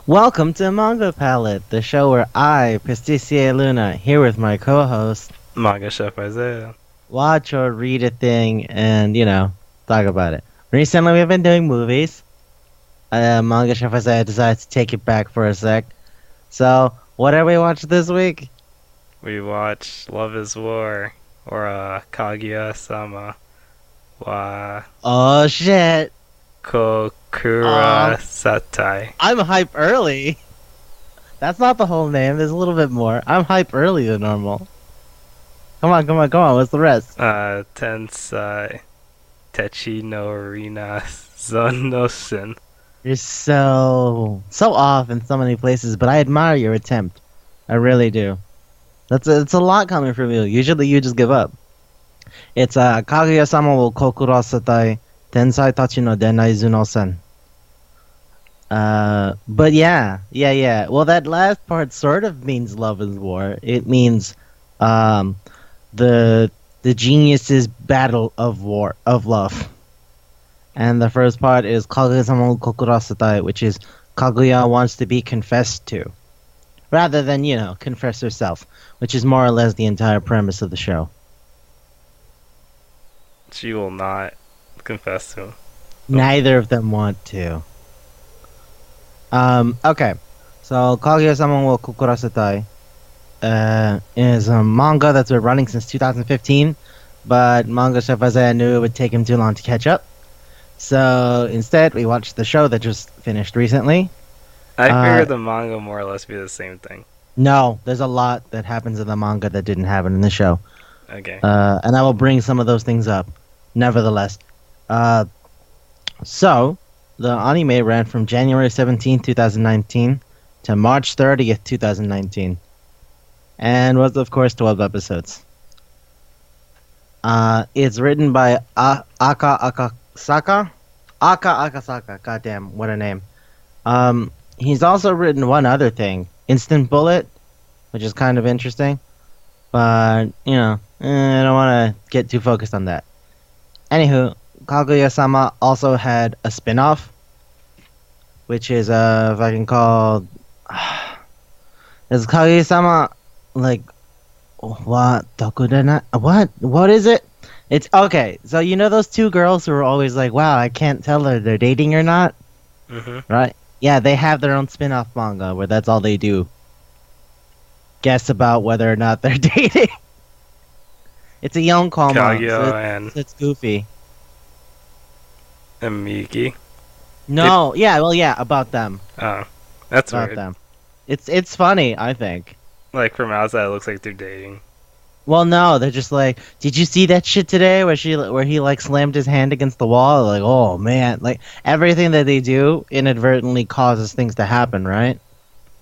Welcome to Manga Palate, the show where I, Pasticia Luna, here with my co-host, Manga Chef Isaiah. watch or read a thing and, talk about it. Recently we've been doing movies. Manga Chef Isaiah decided to take it back for a sec. So, what did we watch this week? We watched Love is War, or Kaguya-sama wa Oh shit! Kokura Satai. I'm hype early! That's not the whole name, there's a little bit more. I'm hype early than normal. Come on, what's the rest? Tensai-tachi no Rina Zonosin. You're so off in so many places, but I admire your attempt. I really do. It's a lot coming from you. Usually you just give up. It's Kaguya-sama wo kokurasatai Tensai-tachi no Ren'ai zuno-sen. But yeah. Well, that last part sort of means love is war. It means the geniuses battle of love. And the first part is Kaguya-sama wo kokurasatai, which is Kaguya wants to be confessed to. Rather than, confess herself, which is more or less the entire premise of the show. She will not confess to him. Neither of them want to. Okay. So, Kaguya-sama wo kokurasatai is a manga that's been running since 2015, but Manga Chef Isaiah knew it would take him too long to catch up. So, instead, we watched the show that just finished recently. I figured the manga more or less be the same thing. No, there's a lot that happens in the manga that didn't happen in the show. Okay. And I will bring some of those things up, nevertheless. So, the anime ran from January 17, 2019 to March 30th, 2019. And was, of course, 12 episodes. It's written by Aka Akasaka. Goddamn, what a name. He's also written one other thing, Instant Bullet, which is kind of interesting. But, I don't want to get too focused on that. Anywho, Kaguya-sama also had a spin-off, which is, if I can call... is Kaguya-sama, like... What is it? It's... Okay, so you know those two girls who are always like, wow, I can't tell if they're dating or not? Mm-hmm. Right? Yeah, they have their own spin-off manga where that's all they do. Guess about whether or not they're dating. It's a young manga, Kaguya so it's goofy. and Miki. No, about them. Oh, that's About weird. them. It's funny, I think. Like from outside, it looks like they're dating. Well, no, they're just like, did you see that shit today where he like slammed his hand against the wall? Like, oh man, like everything that they do inadvertently causes things to happen, right?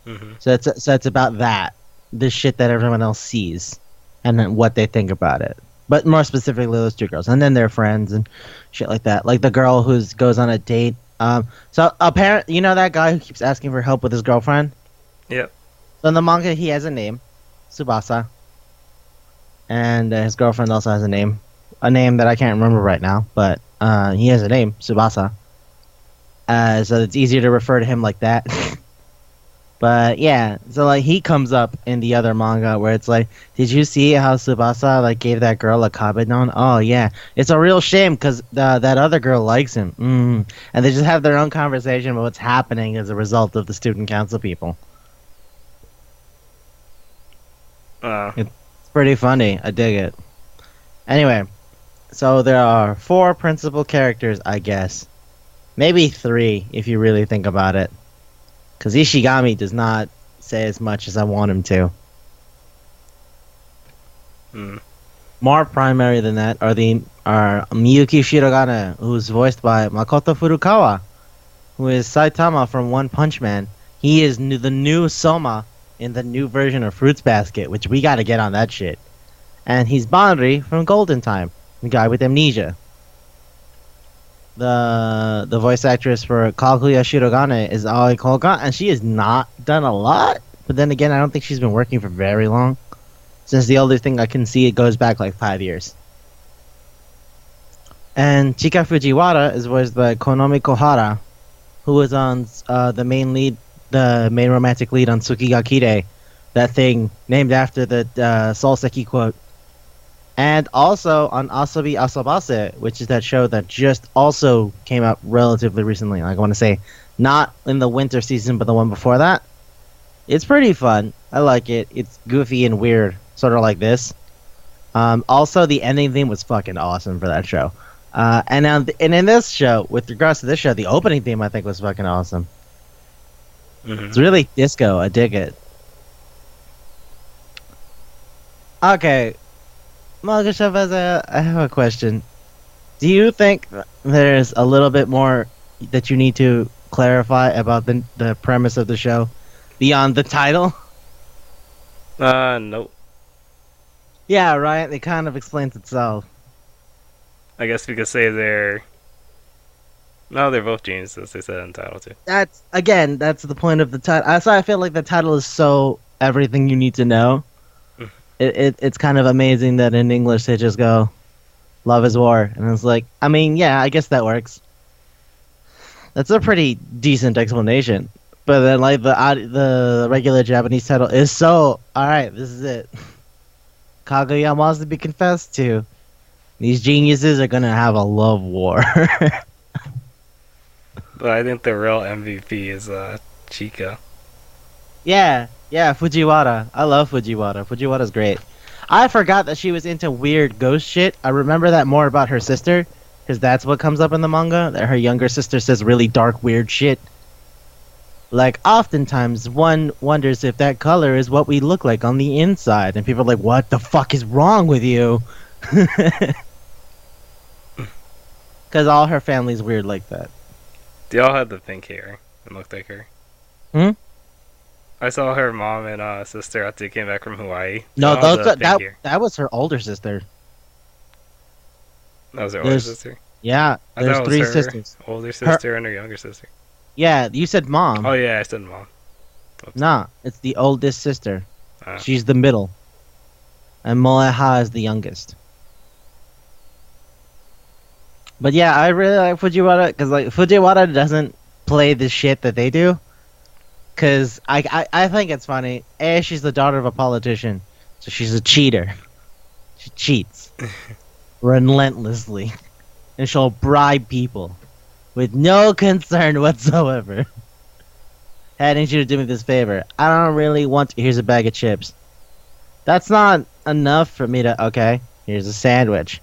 Mm-hmm. So it's about that, the shit that everyone else sees, and then what they think about it. But more specifically, those two girls, and then their friends and shit like that. Like the girl who goes on a date. So apparently, you know that guy who keeps asking for help with his girlfriend? Yep. So in the manga, he has a name, Tsubasa. And his girlfriend also has a name that I can't remember right now, but he has a name, Tsubasa. So it's easier to refer to him like that. But yeah, so like he comes up in the other manga where it's like, did you see how Tsubasa like gave that girl a kabedon? Oh yeah, it's a real shame because that other girl likes him. And they just have their own conversation about what's happening as a result of the student council people. Uh, It's pretty funny. I dig it. Anyway, so there are four principal characters, I guess. Maybe three if you really think about it. Because Ishigami does not say as much as I want him to. mm, More primary than that are Miyuki Shirogane, who's voiced by Makoto Furukawa, who is Saitama from One Punch Man. He is the new Soma in the new version of Fruits Basket, which we gotta get on that shit. And he's Banri from Golden Time, the guy with amnesia. The voice actress for Kaguya Shirogane is Aoi Koga, and she has not done a lot. But then again, I don't think she's been working for very long. Since the only thing I can see, it goes back like 5 years. And Chika Fujiwara is voiced by Konomi Kohara, who was on the main romantic lead on Tsukigakure, that thing named after the Soulseki quote. And also on Asobi Asobase, which is that show that just also came out relatively recently. Like I want to say, not in the winter season, but the one before that. It's pretty fun. I like it. It's goofy and weird, sort of like this. Also, the ending theme was fucking awesome for that show. And in this show, with regards to this show, the opening theme I think was fucking awesome. mm-hmm. It's really disco. I dig it. Okay, Magashavaz, I have a question. Do you think there's a little bit more that you need to clarify about the premise of the show beyond the title? Nope. Yeah, right. It kind of explains itself. I guess we could say they're. No, they're both geniuses. They said in the title too. That's the point of the title. That's why I feel like the title is so everything you need to know. It's kind of amazing that in English they just go, "Love is war," and it's like, I mean, yeah, I guess that works. That's a pretty decent explanation. But then, like the regular Japanese title is so all right. This is it. Kaguya wants to be confessed to. These geniuses are gonna have a love war. But I think the real MVP is Chika. Yeah, Fujiwara. I love Fujiwara. Fujiwara's great. I forgot that she was into weird ghost shit. I remember that more about her sister, because that's what comes up in the manga. That her younger sister says really dark, weird shit. Like, oftentimes, one wonders if that color is what we look like on the inside. And people are like, what the fuck is wrong with you? Because all her family's weird like that. They all had the pink hair and looked like her. Hmm? I saw her mom and sister after they came back from Hawaii. No, They all had the pink hair. that was her older sister. That was her older sister? Yeah, I there's thought it was three her sisters. older sister and her younger sister. Yeah, you said mom. Oh yeah, I said mom. Oops. Nah, it's the oldest sister. Ah. She's the middle. And Moeha is the youngest. But yeah, I really like Fujiwara because like Fujiwara doesn't play the shit that they do. Cause I think it's funny. A, she's the daughter of a politician, so she's a cheater. She cheats relentlessly, and she'll bribe people with no concern whatsoever. Hey, I need you to do me this favor. I don't really want to. Here's a bag of chips. That's not enough for me to. Okay, here's a sandwich.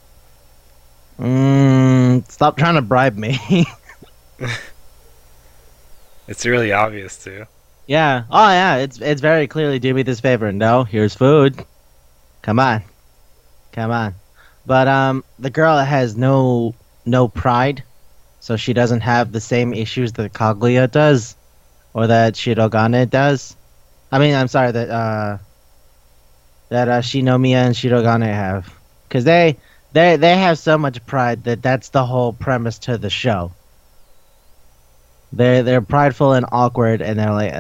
Stop trying to bribe me. It's really obvious too. Yeah. Oh yeah. It's very clearly do me this favor. No, here's food. Come on. But the girl has no pride, so she doesn't have the same issues that Kaguya does, or that Shirogane does. I mean, I'm sorry that Shinomiya and Shirogane have, because they have so much pride that's the whole premise to the show. They're prideful and awkward, and they're like,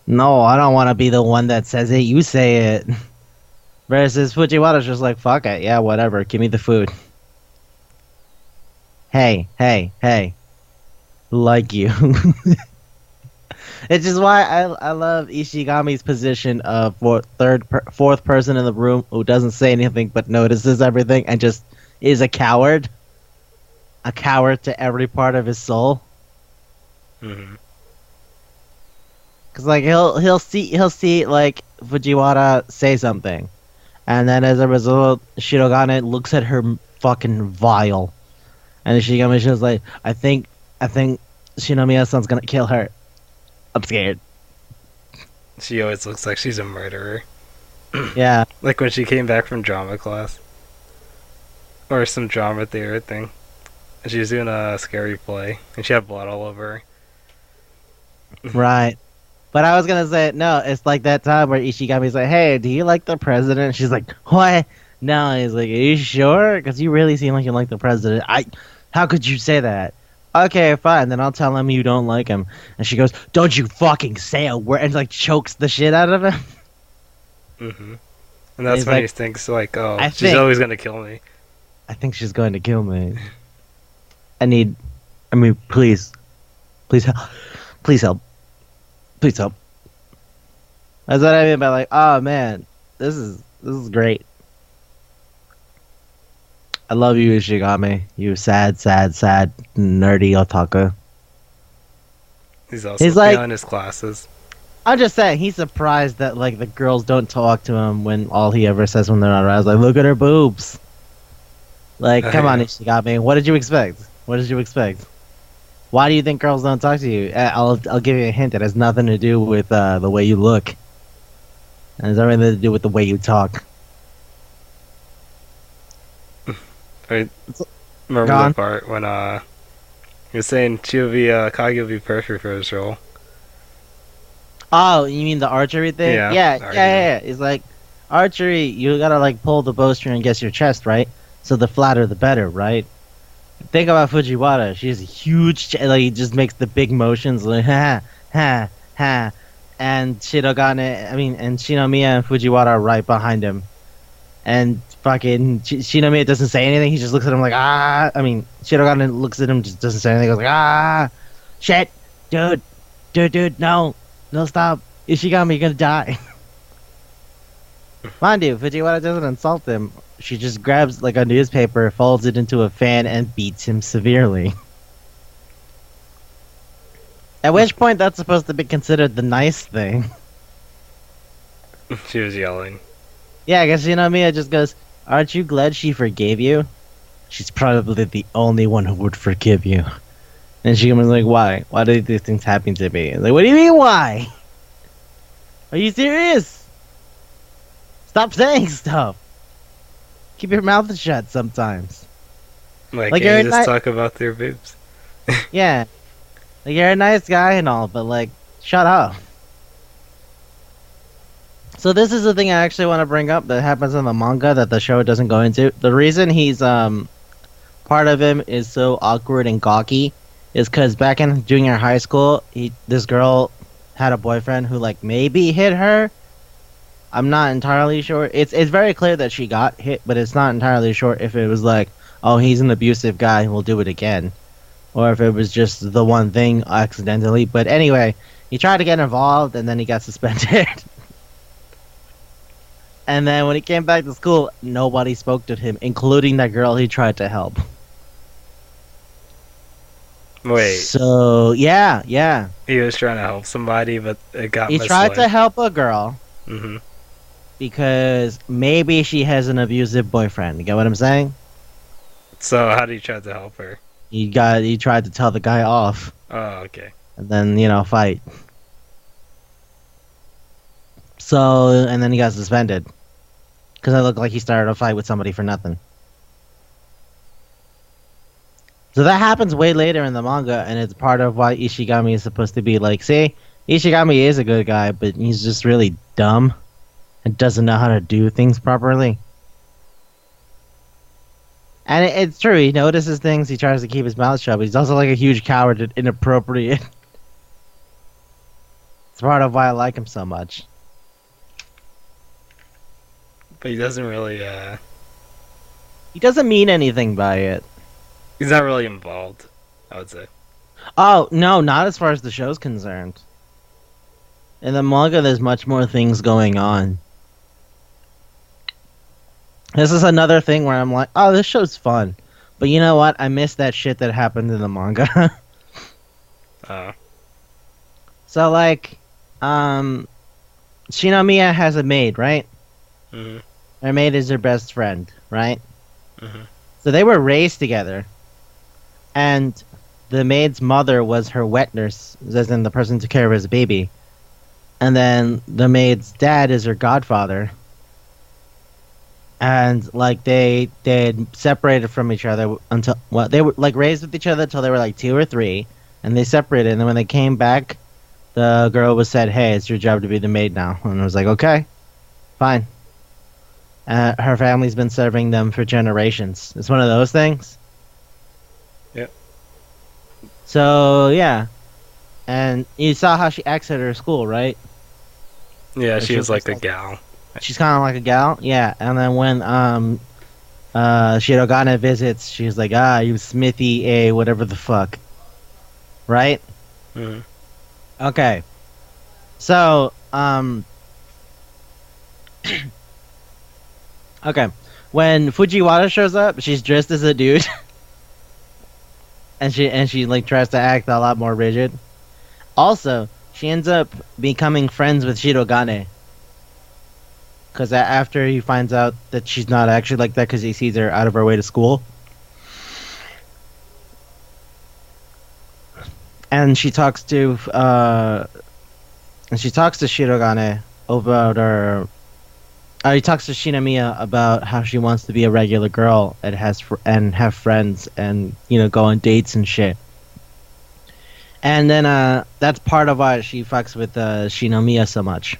no, I don't want to be the one that says it. You say it. Versus Fujiwara's just like, fuck it, yeah, whatever. Give me the food. Hey, like you. It's just why I love Ishigami's position of fourth person in the room who doesn't say anything but notices everything and just is a coward. A coward to every part of his soul. Mm-hmm. Cause like he'll see like Fujiwara say something, and then as a result, Shirogane looks at her fucking vile, and Ishigami's just like, I think Shinomiya-san's gonna kill her. I'm scared. She always looks like she's a murderer. Yeah, Like when she came back from drama class. Or some drama theater thing. And she was doing a scary play. And she had blood all over her. right. But I was gonna say no. It's like that time where Ishigami's like, "Hey, do you like the president?" She's like, "What?" No, he's like, "Are you sure? Because you really seem like you like the president." How could you say that? Okay, fine. Then I'll tell him you don't like him. And she goes, "Don't you fucking say a word!" And like chokes the shit out of him. Mm-hmm. And And that's he's when like, he thinks, like, oh, "I she's think, always gonna kill me. I think she's going to kill me. I need. I mean, please help, please help, please help." That's what I mean by like, oh man, this is great. I love you, Ishigami. You sad, sad, sad, nerdy otaku. He's also He's like, failing his classes. I'm just saying, he's surprised that like the girls don't talk to him when all he ever says when they're not around is like, look at her boobs. Like, come on, Yeah. Ishigami. What did you expect? What did you expect? Why do you think girls don't talk to you? I'll give you a hint. It has nothing to do with the way you look. It has everything to do with the way you talk. I remember the Gone. part when he was saying Kagi would be perfect for this role. Oh, you mean the archery thing? Yeah, Yeah, archery. yeah. It's like archery. You gotta like pull the bowstring against your chest, right? So the flatter, the better, right? Think about Fujiwara. She has a huge, like he just makes the big motions, like ha ha ha, and Shirogane. I mean, and Shinomiya and Fujiwara are right behind him, and fucking Shinomiya doesn't say anything. He just looks at him like ah. I mean, Shirogane looks at him, just doesn't say anything. He goes like ah, shit, dude, no, stop, Ishigami, you're gonna die. Mind you, Fujiwara doesn't insult him. She just grabs like a newspaper, folds it into a fan, and beats him severely. At which point, that's supposed to be considered the nice thing. She was yelling. Yeah, I guess Mia just goes, "Aren't you glad she forgave you? She's probably the only one who would forgive you." And she was like, "Why? Why do these things happen to me?" Like, what do you mean, why? Are you serious? Stop saying stuff. Keep your mouth shut sometimes. Like, Like, can you're you just not. talk about their boobs? Yeah, like you're a nice guy and all, but like, shut up. So this is the thing I actually want to bring up that happens in the manga that the show doesn't go into. The reason he's part of him is so awkward and gawky is because back in junior high school, this girl had a boyfriend who like maybe hit her. I'm not entirely sure. It's very clear that she got hit, but it's not entirely sure if it was like, oh, he's an abusive guy and we'll do it again, or if it was just the one thing accidentally. But anyway, he tried to get involved and then he got suspended. And then when he came back to school, nobody spoke to him, including that girl he tried to help. Wait, So yeah, he was trying to help somebody, but it got he misled. tried to help a girl Mm-hmm. because maybe she has an abusive boyfriend. You get what I'm saying? So how did he try to help her? He tried to tell the guy off, Oh, okay. and then fight. So and then he got suspended because it looked like he started a fight with somebody for nothing. So that happens way later in the manga, and it's part of why Ishigami is supposed to be like, see, Ishigami is a good guy, but he's just really dumb and doesn't know how to do things properly. And it's true, he notices things, he tries to keep his mouth shut, but he's also like a huge coward and inappropriate. It's part of why I like him so much. But he doesn't really, He doesn't mean anything by it. he's not really involved, I would say. Oh, no, not as far as the show's concerned. In the manga, there's much more things going on. This is another thing where I'm like, oh, this show's fun. But you know what? I missed that shit that happened in the manga. Oh. So, like, Shinomiya has a maid, right? Mhm. Her maid is her best friend, right? Mhm. So they were raised together, and the maid's mother was her wet nurse, as in the person to care of his baby. And then the maid's dad is her godfather. And like they had separated from each other until well they were like raised with each other until they were like 2 or 3, and they separated. And then when they came back, the girl was said, "Hey, it's your job to be the maid now." And I was like, "Okay, fine." Her family's been serving them for generations. It's one of those things. Yep. So yeah, and you saw how she acts at her school, right? Yeah, Like, she she was like looks a like gal. she's kind of like a gal, yeah. And then when Shirogane visits, she's like, "Ah, you Smithy A, whatever the fuck," right? Mhm. Okay, so okay, when Fujiwara shows up, she's dressed as a dude, and she like tries to act a lot more rigid. Also, she ends up becoming friends with Shirogane. Because after he finds out that she's not actually like that, because he sees her out of her way to school, and she talks to Shirogane about her. He talks to Shinomiya about how she wants to be a regular girl and and have friends and go on dates and shit. And then that's part of why she fucks with Shinomiya so much.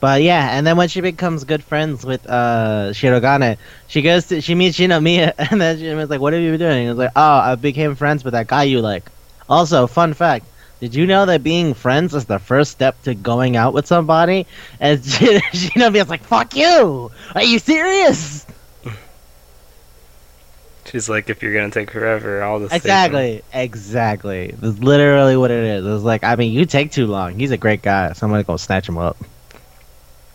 But yeah, and then when she becomes good friends with Shirogane, she meets Shinomiya, and then Shinomiya's like, "What have you been doing?" And it's like, "Oh, I became friends with that guy you like." Also, fun fact: did you know that being friends is the first step to going out with somebody? And Shinomiya's like, "Fuck you! Are you serious?" She's like, if you're gonna take forever, I'll just take them. Exactly. That's literally what it is. It's like, I mean, you take too long. He's a great guy. Somebody go snatch him up.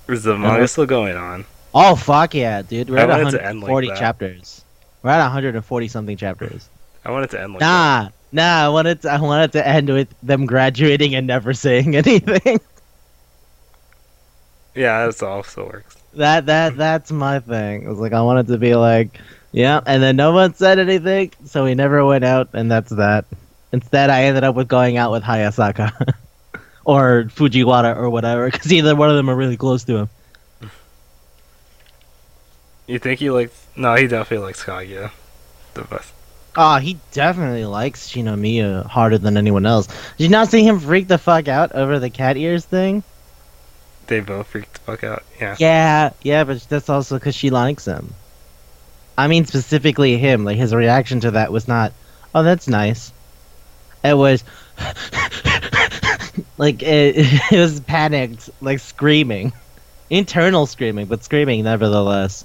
Is the And manga still going on? oh fuck yeah, dude! We're I at want it to end like 140 that. chapters. We're at 140 something chapters. I want it to end like that. Nah. I wanted to end with them graduating and never saying anything. Yeah, that's also works. That's my thing. It was like I wanted to be like, yeah, and then no one said anything, so we never went out, and that's that. Instead, I ended up with going out with Hayasaka or Fujiwara or whatever, because either one of them are really close to him. You think he likes? No, he definitely likes Kaguya the best. Oh, he definitely likes Shinomiya harder than anyone else. Did you not see him freak the fuck out over the cat ears thing? They both freaked the fuck out. Yeah. Yeah, but that's also because she likes him. I mean, specifically him. Like, his reaction to that was not, "Oh, that's nice." It was, like, it was panicked, like, screaming. Internal screaming, but screaming nevertheless.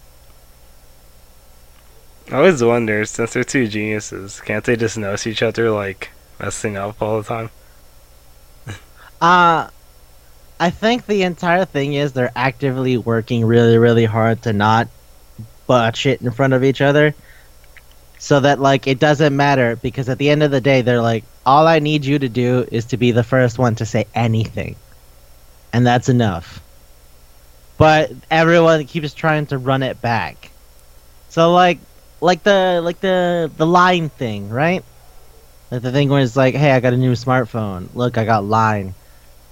I always wonder, since they're two geniuses, can't they just notice each other like messing up all the time? Uh, I think the entire thing is they're actively working really, really hard to not butt shit in front of each other. So that, like, it doesn't matter, because at the end of the day, they're like, all I need you to do is to be the first one to say anything. And that's enough. But everyone keeps trying to run it back. So, like the line thing, right? Like the thing where it's like, "Hey, I got a new smartphone. Look, I got Line."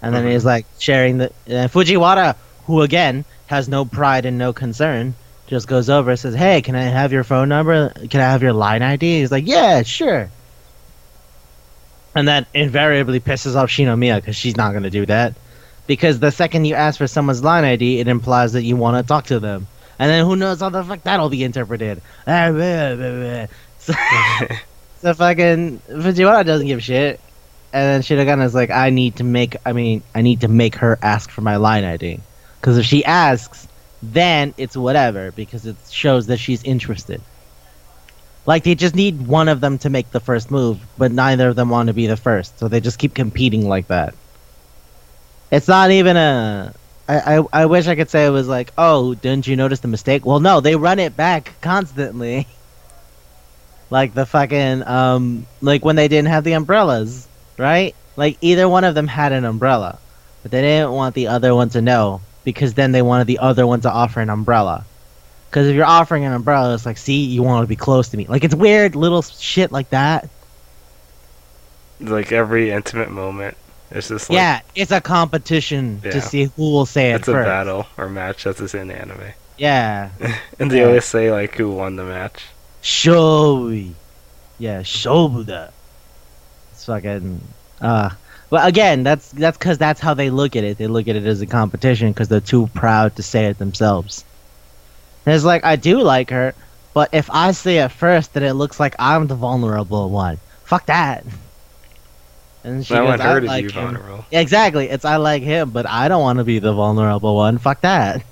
And then he's like sharing the Fujiwara, who again has no pride and no concern, just goes over and says, "Hey, can I have your phone number? Can I have your Line ID?" He's like, "Yeah, sure." And that invariably pisses off Shinomiya, because she's not gonna do that. Because the second you ask for someone's Line ID, it implies that you want to talk to them. And then who knows how the fuck that'll be interpreted. So, so fucking Fujiwara doesn't give a shit. And then Shirogana's like, I need to make her ask for my Line ID. Because if she asks, then it's whatever, because it shows that she's interested. Like, they just need one of them to make the first move, but neither of them want to be the first. So they just keep competing like that. It's not even a... I wish I could say it was like, "Oh, didn't you notice the mistake?" Well, no, they run it back constantly. Like the fucking, like when they didn't have the umbrellas, right? Like either one of them had an umbrella. but they didn't want the other one to know because then they wanted the other one to offer an umbrella. Because if you're offering an umbrella, it's like, see, you want to be close to me. Like, it's weird little shit like that. Like every intimate moment, it's just like Yeah, it's a competition to Yeah. see who will say it it's a first. battle or match that's just in anime, Yeah. and they Yeah. always say like who won the match. Showy. Yeah, Shobuda. It's fucking. But again, that's because that's how they look at it. They look at it as a competition because they're too proud to say it themselves. And it's like, I do like her, but if I say it first, then it looks like I'm the vulnerable one. Fuck that. And she I goes, want I her to like be him. vulnerable. Exactly. It's I like him, but I don't want to be the vulnerable one. Fuck that.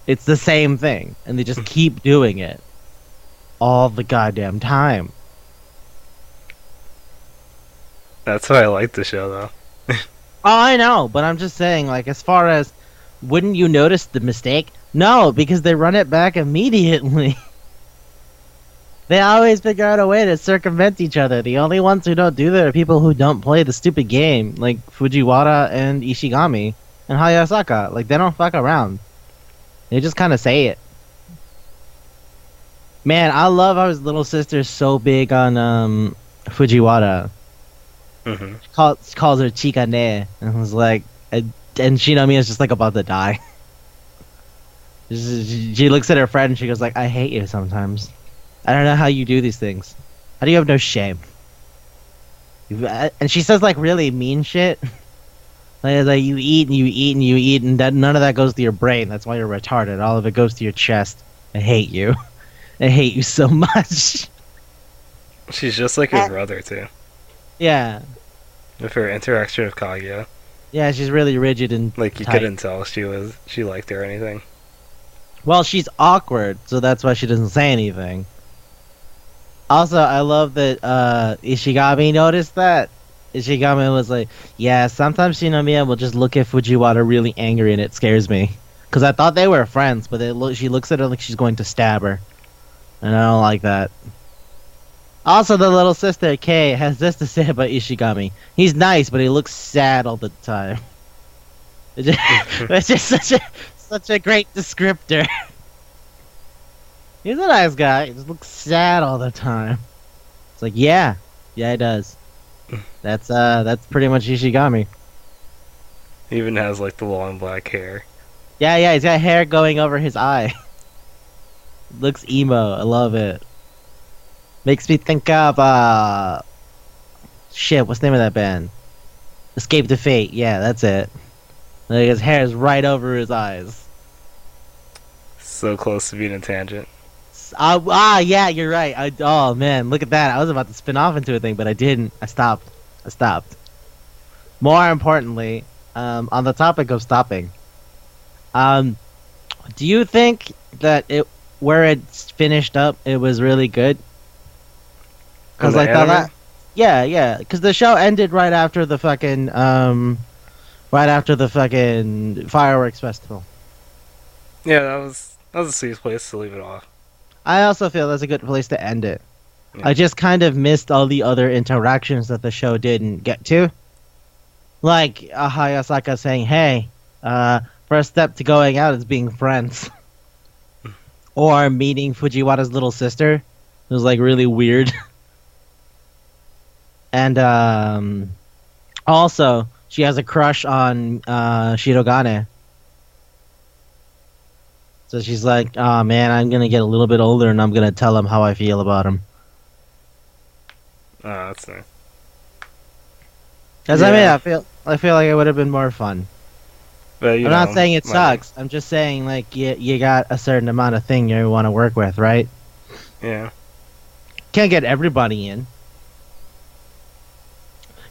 It's the same thing, and they just keep doing it all the goddamn time. That's why I like the show though. Oh, I know, but I'm just saying, like, as far as wouldn't you notice the mistake? No, because they run it back immediately. They always figure out a way to circumvent each other. The only ones who don't do that are people who don't play the stupid game, like Fujiwara and Ishigami and Hayasaka. Like, they don't fuck around. They just kind of say it. Man, I love how his little sister's so big on Fujiwara. Hmm. Calls her Chika ne, and was like, and Shinami is just like about to die. She looks at her friend and she goes like, I hate you sometimes. I don't know how you do these things. How do you have no shame? And she says like really mean shit. Like you eat and you eat and you eat and that none of that goes to your brain. That's why you're retarded. All of it goes to your chest. I hate you. I hate you so much. She's just like her brother too. Yeah. With her interaction with Kaguya, Yeah, she's really rigid and like you tight. couldn't tell she liked her or anything. Well, she's awkward, so that's why she doesn't say anything. Also, I love that Ishigami noticed that. Ishigami was like, yeah, sometimes Shinomiya will just look at Fujiwara really angry and it scares me. Because I thought they were friends, but she looks at her like she's going to stab her. And I don't like that. Also, the little sister, Kei, has this to say about Ishigami. He's nice, but he looks sad all the time. It's just such a great descriptor. He's a nice guy. He just looks sad all the time. It's like, yeah, he does. That's pretty much Ishigami. He even has like the long black hair. Yeah, he's got hair going over his eye. Looks emo. I love it. Makes me think of shit. What's the name of that band? Escape to Fate. Yeah, that's it. Like his hair is right over his eyes. So close to being a tangent. Yeah, you're right. Oh man, look at that. I was about to spin off into a thing, but I didn't. I stopped. More importantly, on the topic of stopping, do you think that where it's finished up, it was really good? Because On I the thought anime? that, yeah, because the show ended right after the fucking fireworks festival. Yeah, that was a safe place to leave it off. I also feel that's a good place to end it. Yeah. I just kind of missed all the other interactions that the show didn't get to. Like Hayasaka saying, hey, first step to going out is being friends. Or meeting Fujiwara's little sister. It was like really weird. And also, she has a crush on Shirogane. So she's like, oh man, I'm gonna get a little bit older and I'm gonna tell him how I feel about him. Oh, that's nice. Because I mean, I feel like it would have been more fun. But I'm not saying it sucks. I'm just saying like you got a certain amount of thing you want to work with, right? Yeah. Can't get everybody in.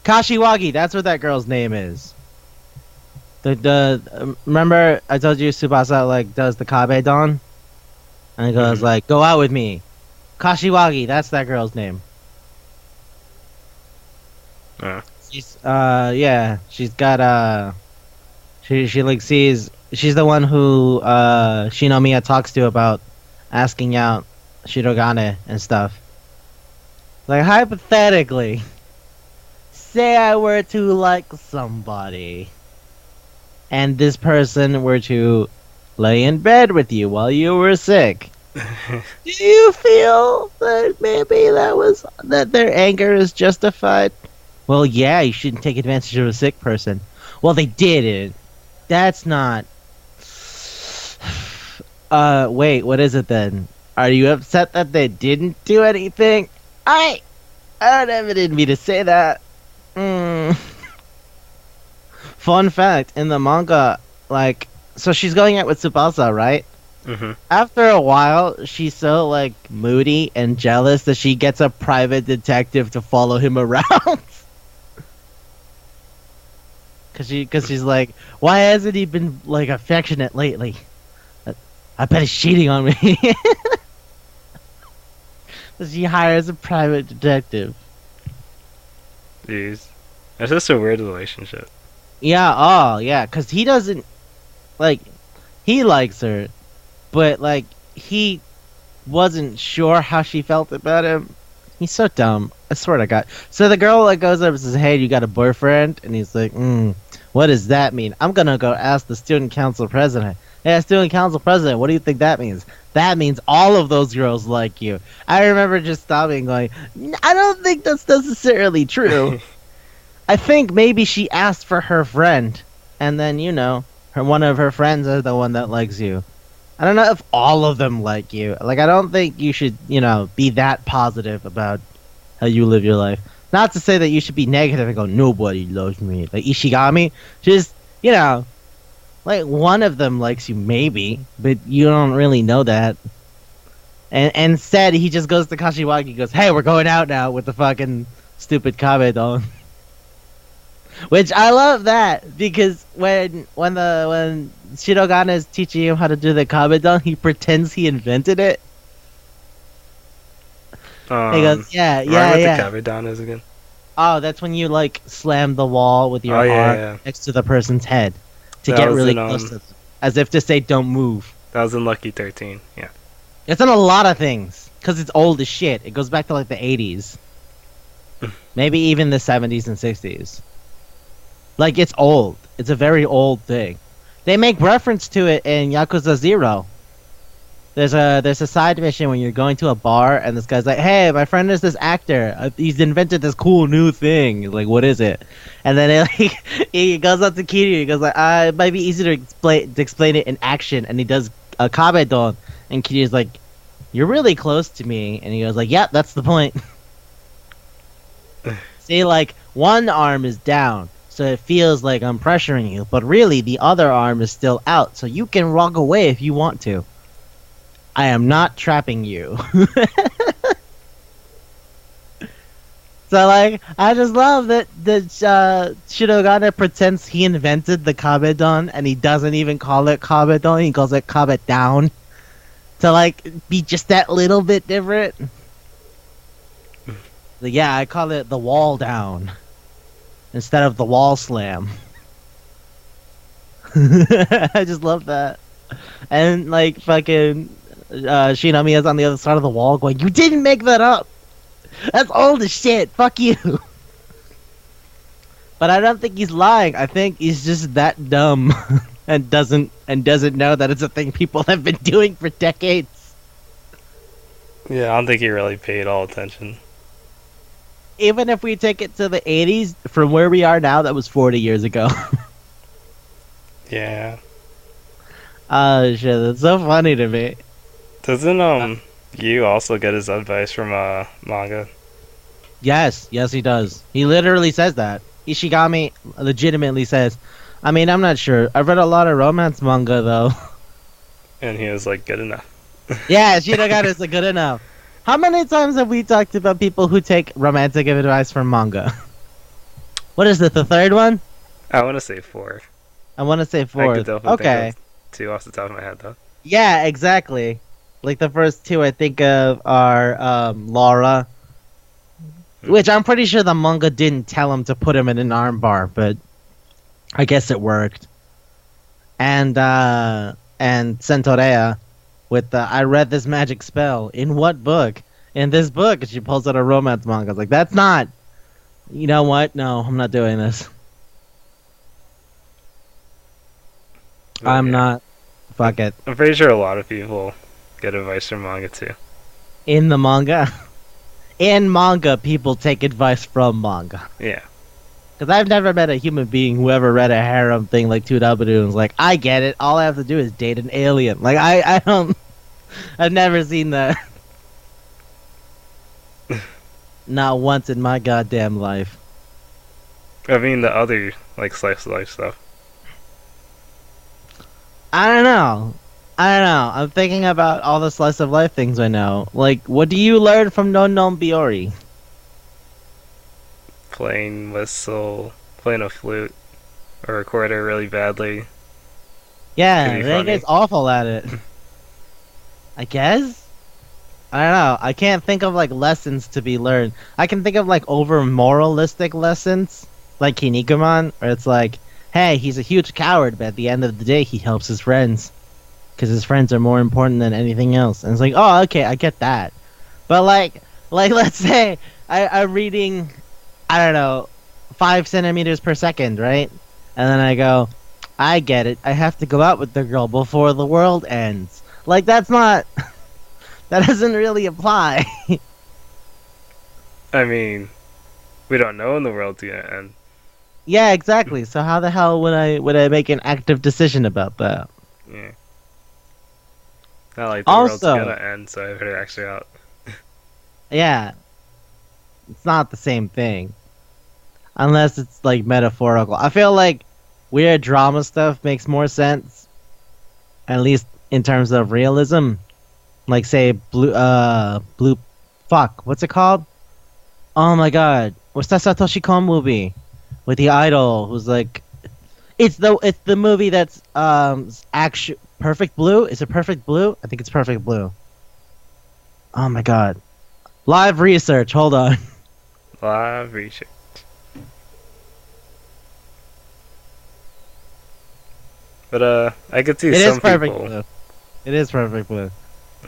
Kashiwagi, that's what that girl's name is. Remember I told you Tsubasa like does the Kabe Don? And he goes like, go out with me. Kashiwagi, that's that girl's name. She's she's got she like sees she's the one who Shinomiya talks to about asking out Shirogane and stuff. Like hypothetically, say I were to like somebody. and this person were to lay in bed with you while you were sick, do you feel that maybe that their anger is justified? Well, yeah, you shouldn't take advantage of a sick person. Well, they didn't. That's not. Wait, what is it then? Are you upset that they didn't do anything? I don't ever did me to say that. Mm. Fun fact, in the manga, like, so she's going out with Tsubasa, right? Hmm. After a while, she's so, like, moody and jealous that she gets a private detective to follow him around. Cause she's like, why hasn't he been, like, affectionate lately? I bet he's cheating on me. So she hires a private detective. Jeez. That's just a weird relationship. Yeah, oh, yeah, cause he doesn't, like, he likes her, but, like, he wasn't sure how she felt about him. He's so dumb. I swear to God. So the girl, like, goes up and says, hey, you got a boyfriend? And he's like, what does that mean? I'm gonna go ask the student council president. Hey, student council president, what do you think that means? That means all of those girls like you. I remember just stopping going, I don't think that's necessarily true. I think maybe she asked for her friend, and then, one of her friends is the one that likes you. I don't know if all of them like you. Like, I don't think you should, be that positive about how you live your life. Not to say that you should be negative and go, nobody loves me. Like Ishigami, just, like, one of them likes you, maybe, but you don't really know that. And instead, he just goes to Kashiwagi, goes, hey, we're going out now with the fucking stupid Kabe doll. Which I love that, because when Shirogane is teaching him how to do the Kabe doll, he pretends he invented it. He goes, yeah, Remind me yeah. what the Kabedon is again. Oh, that's when you, like, slam the wall with your arm next to the person's head to get really close to them, as if to say, don't move. That was in Lucky 13, yeah. It's in a lot of things, because it's old as shit. It goes back to, like, the 80s. Maybe even the 70s and 60s. Like, it's old. It's a very old thing. They make reference to it in Yakuza 0. There's a side mission when you're going to a bar and this guy's like, hey, my friend is this actor. He's invented this cool new thing. Like, what is it? And then he goes up to Kiryu. He goes like, it might be easy to explain it in action. And he does a kabedon. And Kiryu's like, you're really close to me. And he goes like, yep, that's the point. See, like, one arm is down, so it feels like I'm pressuring you. But really, the other arm is still out, so you can walk away if you want to. I am not trapping you. So, like, I just love that Shirogane pretends he invented the kabedon, and he doesn't even call it kabedon, he calls it kabedown. To, like, be just that little bit different. Like, yeah, I call it the wall down instead of the wall slam. I just love that. And, like, fucking Shinomiya's on the other side of the wall going, you didn't make that up! That's old as shit! Fuck you! But I don't think he's lying. I think he's just that dumb and doesn't know that it's a thing people have been doing for decades. Yeah, I don't think he really paid all attention. Even if we take it to the 80s, from where we are now, that was 40 years ago. Yeah. Oh shit, that's so funny to me. Doesn't you also get his advice from manga? Yes, he does. He literally says that. Ishigami legitimately says, I mean, I'm not sure. I've read a lot of romance manga, though. And he was like, good enough. Yeah, Shirogane is like, good enough. How many times have we talked about people who take romantic advice from manga? What is it, the third one? I want to say 4. I want to say I could fourth. definitely Okay. think of 2 off the top of my head, though. Yeah, exactly. Like, the first 2 I think of are Laura. Which I'm pretty sure the manga didn't tell him to put him in an armbar, but I guess it worked. And Centaurea with the I read this magic spell. In what book? In this book. And she pulls out a romance manga. I was like, that's not... You know what? No, I'm not doing this. But I'm yeah, not. I'm, Fuck it. I'm pretty sure a lot of people get advice from manga too. In the manga, in manga, people take advice from manga. Yeah. Because I've never met a human being who ever read a harem thing like 2W and was like, I get it. All I have to do is date an alien. Like, I don't. I've never seen that. Not once in my goddamn life. I mean the other like slice of life stuff. I don't know. I don't know. I'm thinking about all the slice of life things I know. Like, what do you learn from Non Non Biori? Playing whistle, playing a flute, or recorder really badly. Yeah, Could be that funny. guy's awful at it. I guess? I don't know. I can't think of like lessons to be learned. I can think of like over moralistic lessons, like Kinnikuman, where it's like, hey, he's a huge coward, but at the end of the day, he helps his friends because his friends are more important than anything else. And it's like, oh, okay, I get that. But like let's say I'm reading, I don't know, 5 centimeters per second, right? And then I go, I get it. I have to go out with the girl before the world ends. Like that's not. That doesn't really apply. I mean, we don't know when the world's gonna end. Yeah, exactly. So how the hell would I make an active decision about that? Yeah. Not like the world's Also, gonna end, so I better actually out. yeah, it's not the same thing unless it's like metaphorical. I feel like weird drama stuff makes more sense, at least in terms of realism. Like say blue, fuck, what's it called? Oh my god, what's that Satoshi Kon movie with the idol who's like, it's the movie that's actually Perfect Blue. Is it Perfect Blue? I think it's Perfect Blue. Oh my god, live research. Hold on. Live research. But I could see It is some Perfect people. Blue. It is Perfect Blue.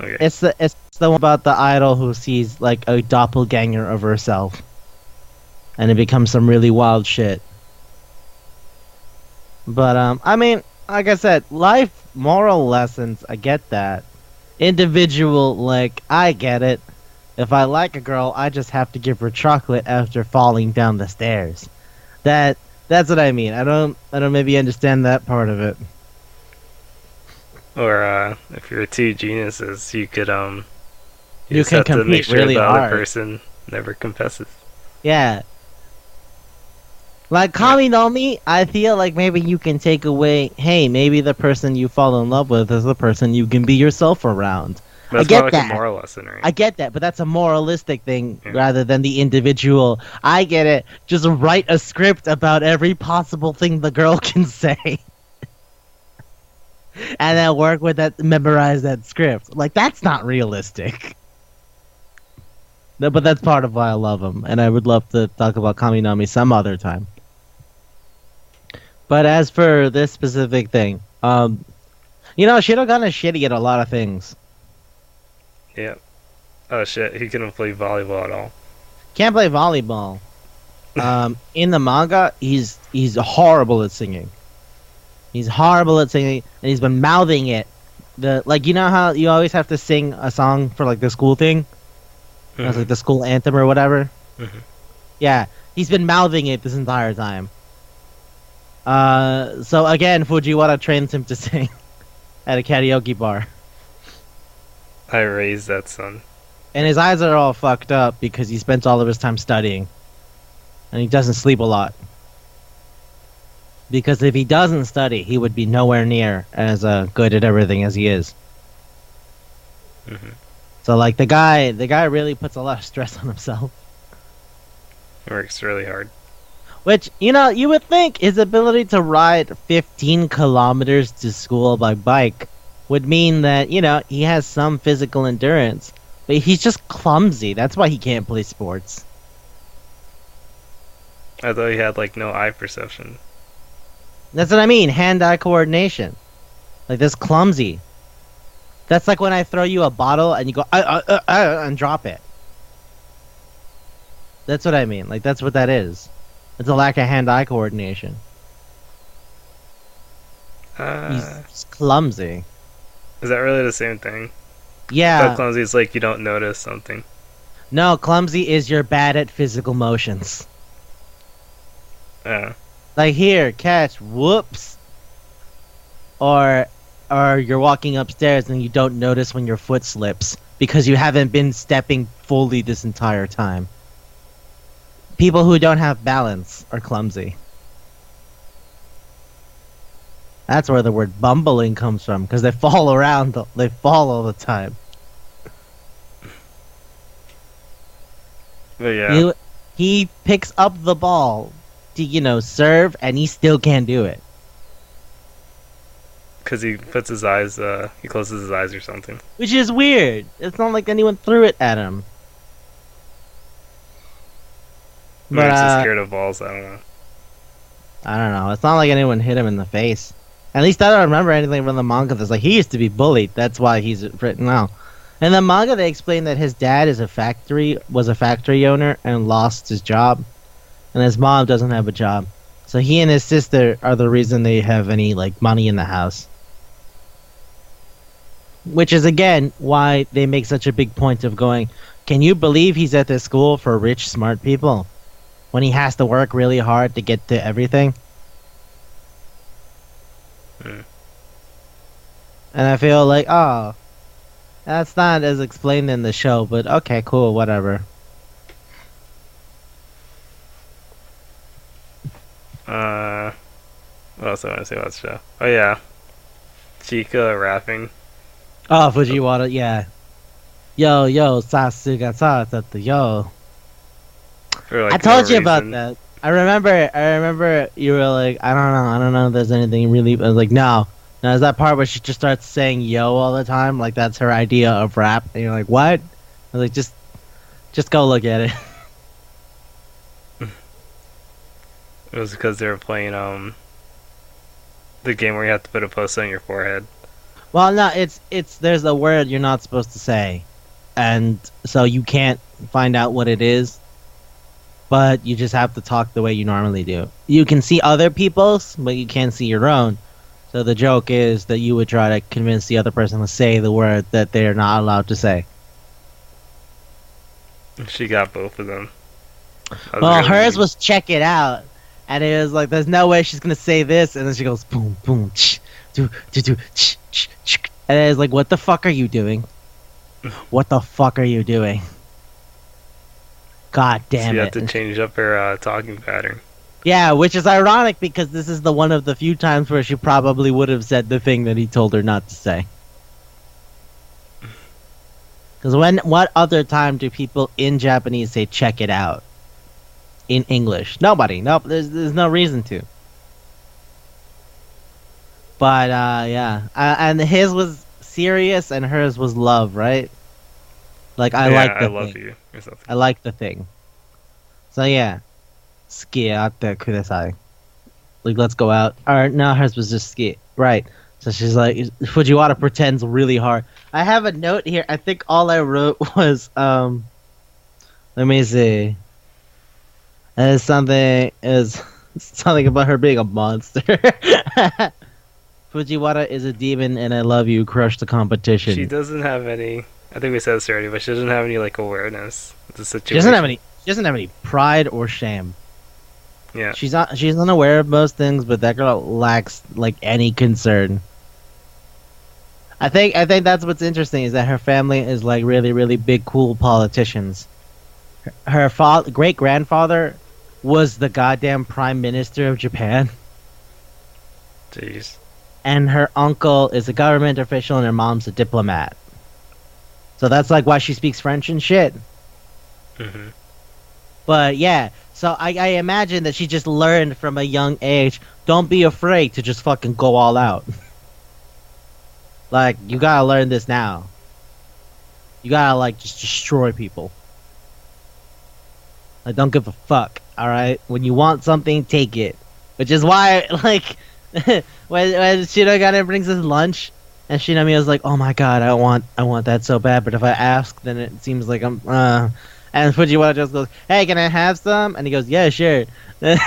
Okay. It's the one about the idol who sees like a doppelganger of herself, and it becomes some really wild shit. But I mean, like I said, life moral lessons, I get that. Individual, like I get it. If I like a girl, I just have to give her chocolate after falling down the stairs. That's what I mean. I don't maybe understand that part of it. Or if you're two geniuses, you could you You just can have to make compete sure really the other hard. person never confesses. Yeah. Like Yeah. Kami no Mi, I feel like maybe you can take away, hey, maybe the person you fall in love with is the person you can be yourself around. But I that's more get like that. a moral lesson, right? I get that, but that's a moralistic thing Yeah. rather than the individual. I get it. Just write a script about every possible thing the girl can say. And then work with that, memorize that script. Like, that's not realistic. No, but that's part of why I love him, and I would love to talk about Kaminami some other time. But as for this specific thing, Shirogane is shitty at a lot of things. Yeah. Oh shit, he couldn't play volleyball at all. Can't play volleyball. In the manga, he's horrible at singing. He's horrible at singing, and he's been mouthing it. You know how you always have to sing a song for like the school thing, it's like the school anthem or whatever. Mhm. Yeah, he's been mouthing it this entire time. So again, Fujiwara trains him to sing at a karaoke bar, I raised that son. and his eyes are all fucked up because he spends all of his time studying, and he doesn't sleep a lot. Because if he doesn't study, he would be nowhere near as good at everything as he is. Hmm. So like the guy really puts a lot of stress on himself. He works really hard. Which, you would think his ability to ride 15 kilometers to school by bike would mean that, he has some physical endurance. But he's just clumsy. That's why he can't play sports. I thought he had like no eye perception. That's what I mean, hand-eye coordination. Like, this clumsy. That's like when I throw you a bottle and you go, and drop it. That's what I mean. Like, that's what that is. It's a lack of hand-eye coordination. Uh, He's clumsy. is that really the same thing? I thought Yeah. clumsy is like you don't notice something. No, clumsy is you're bad at physical motions. Yeah. Like here, catch, whoops. Or you're walking upstairs and you don't notice when your foot slips because you haven't been stepping fully this entire time. People who don't have balance are clumsy. That's where the word bumbling comes from because they fall around, they fall all the time. But yeah, You, he picks up the ball to, serve, and he still can't do it. because he puts his eyes, he closes his eyes or something. Which is weird. It's not like anyone threw it at him. Maybe But, he's just scared of balls. I don't know. I don't know. It's not like anyone hit him in the face. At least I don't remember anything from the manga that's like, he used to be bullied. That's why he's written now. In the manga, they explain that his dad was a factory owner and lost his job. And his mom doesn't have a job. So he and his sister are the reason they have any, money in the house. Which is, again, why they make such a big point of going, can you believe he's at this school for rich, smart people? When he has to work really hard to get to everything? Hmm. And I feel like, oh, that's not as explained in the show, but okay, cool, whatever. What else I want to say about the show? Oh yeah, Chika rapping. Oh, Fujiwara, yeah. Yo, Sasuga Sasata, yo. For like I told no you about reason. that. I remember you were like, I don't know if there's anything really. I was like, no. Now, is that part where she just starts saying yo all the time? Like, that's her idea of rap? And you're like, what? I was like, just go look at it. It was because they were playing the game where you have to put a post on your forehead. Well, no, there's a word you're not supposed to say. And so you can't find out what it is. But you just have to talk the way you normally do. You can see other people's, but you can't see your own. So the joke is that you would try to convince the other person to say the word that they're not allowed to say. She got both of them. Well, really hers neat. was check it out. And it was like, there's no way she's going to say this. And then she goes, boom, boom, ch, do, ch, ch, ch. And it's like, what the fuck are you doing? What the fuck are you doing? God So damn you it. have to change up her talking pattern. Yeah, which is ironic because this is the one of the few times where she probably would have said the thing that he told her not to say. Because what other time do people in Japanese say check it out? In English? Nobody. Nope, there's no reason to. But, yeah. And his was serious and hers was love, right? Like, I Yeah, like the I love thing. you or something. I like the thing. So, yeah. 好きやってください. Like, let's go out. Or, no, hers was just ski. Right. So she's like, Fujiwara pretends really hard. I have a note here. I think all I wrote was, let me see. Is something about her being a monster. Fujiwara is a demon and I love you, crush the competition. She doesn't have any. I think we said this already, but she doesn't have any like awareness of the situation. She doesn't have any pride or shame. Yeah. She's unaware of most things, but that girl lacks like any concern. I think that's what's interesting is that her family is like really, really big, cool politicians. Her great grandfather was the goddamn prime minister of Japan, Jeez. and her uncle is a government official, and her mom's a diplomat. So that's like why she speaks French and shit. Hmm. But yeah, so I imagine that she just learned from a young age, don't be afraid to just fucking go all out. Like, you gotta learn this now. You gotta, like, just destroy people. Like, don't give a fuck, alright? When you want something, take it. Which is why, like, when Shinogane brings us lunch, and Shinomiya's like, oh my god, I want that so bad, but if I ask, then it seems like I'm, And Fujiwara just goes, hey, can I have some? And he goes, yeah, sure. And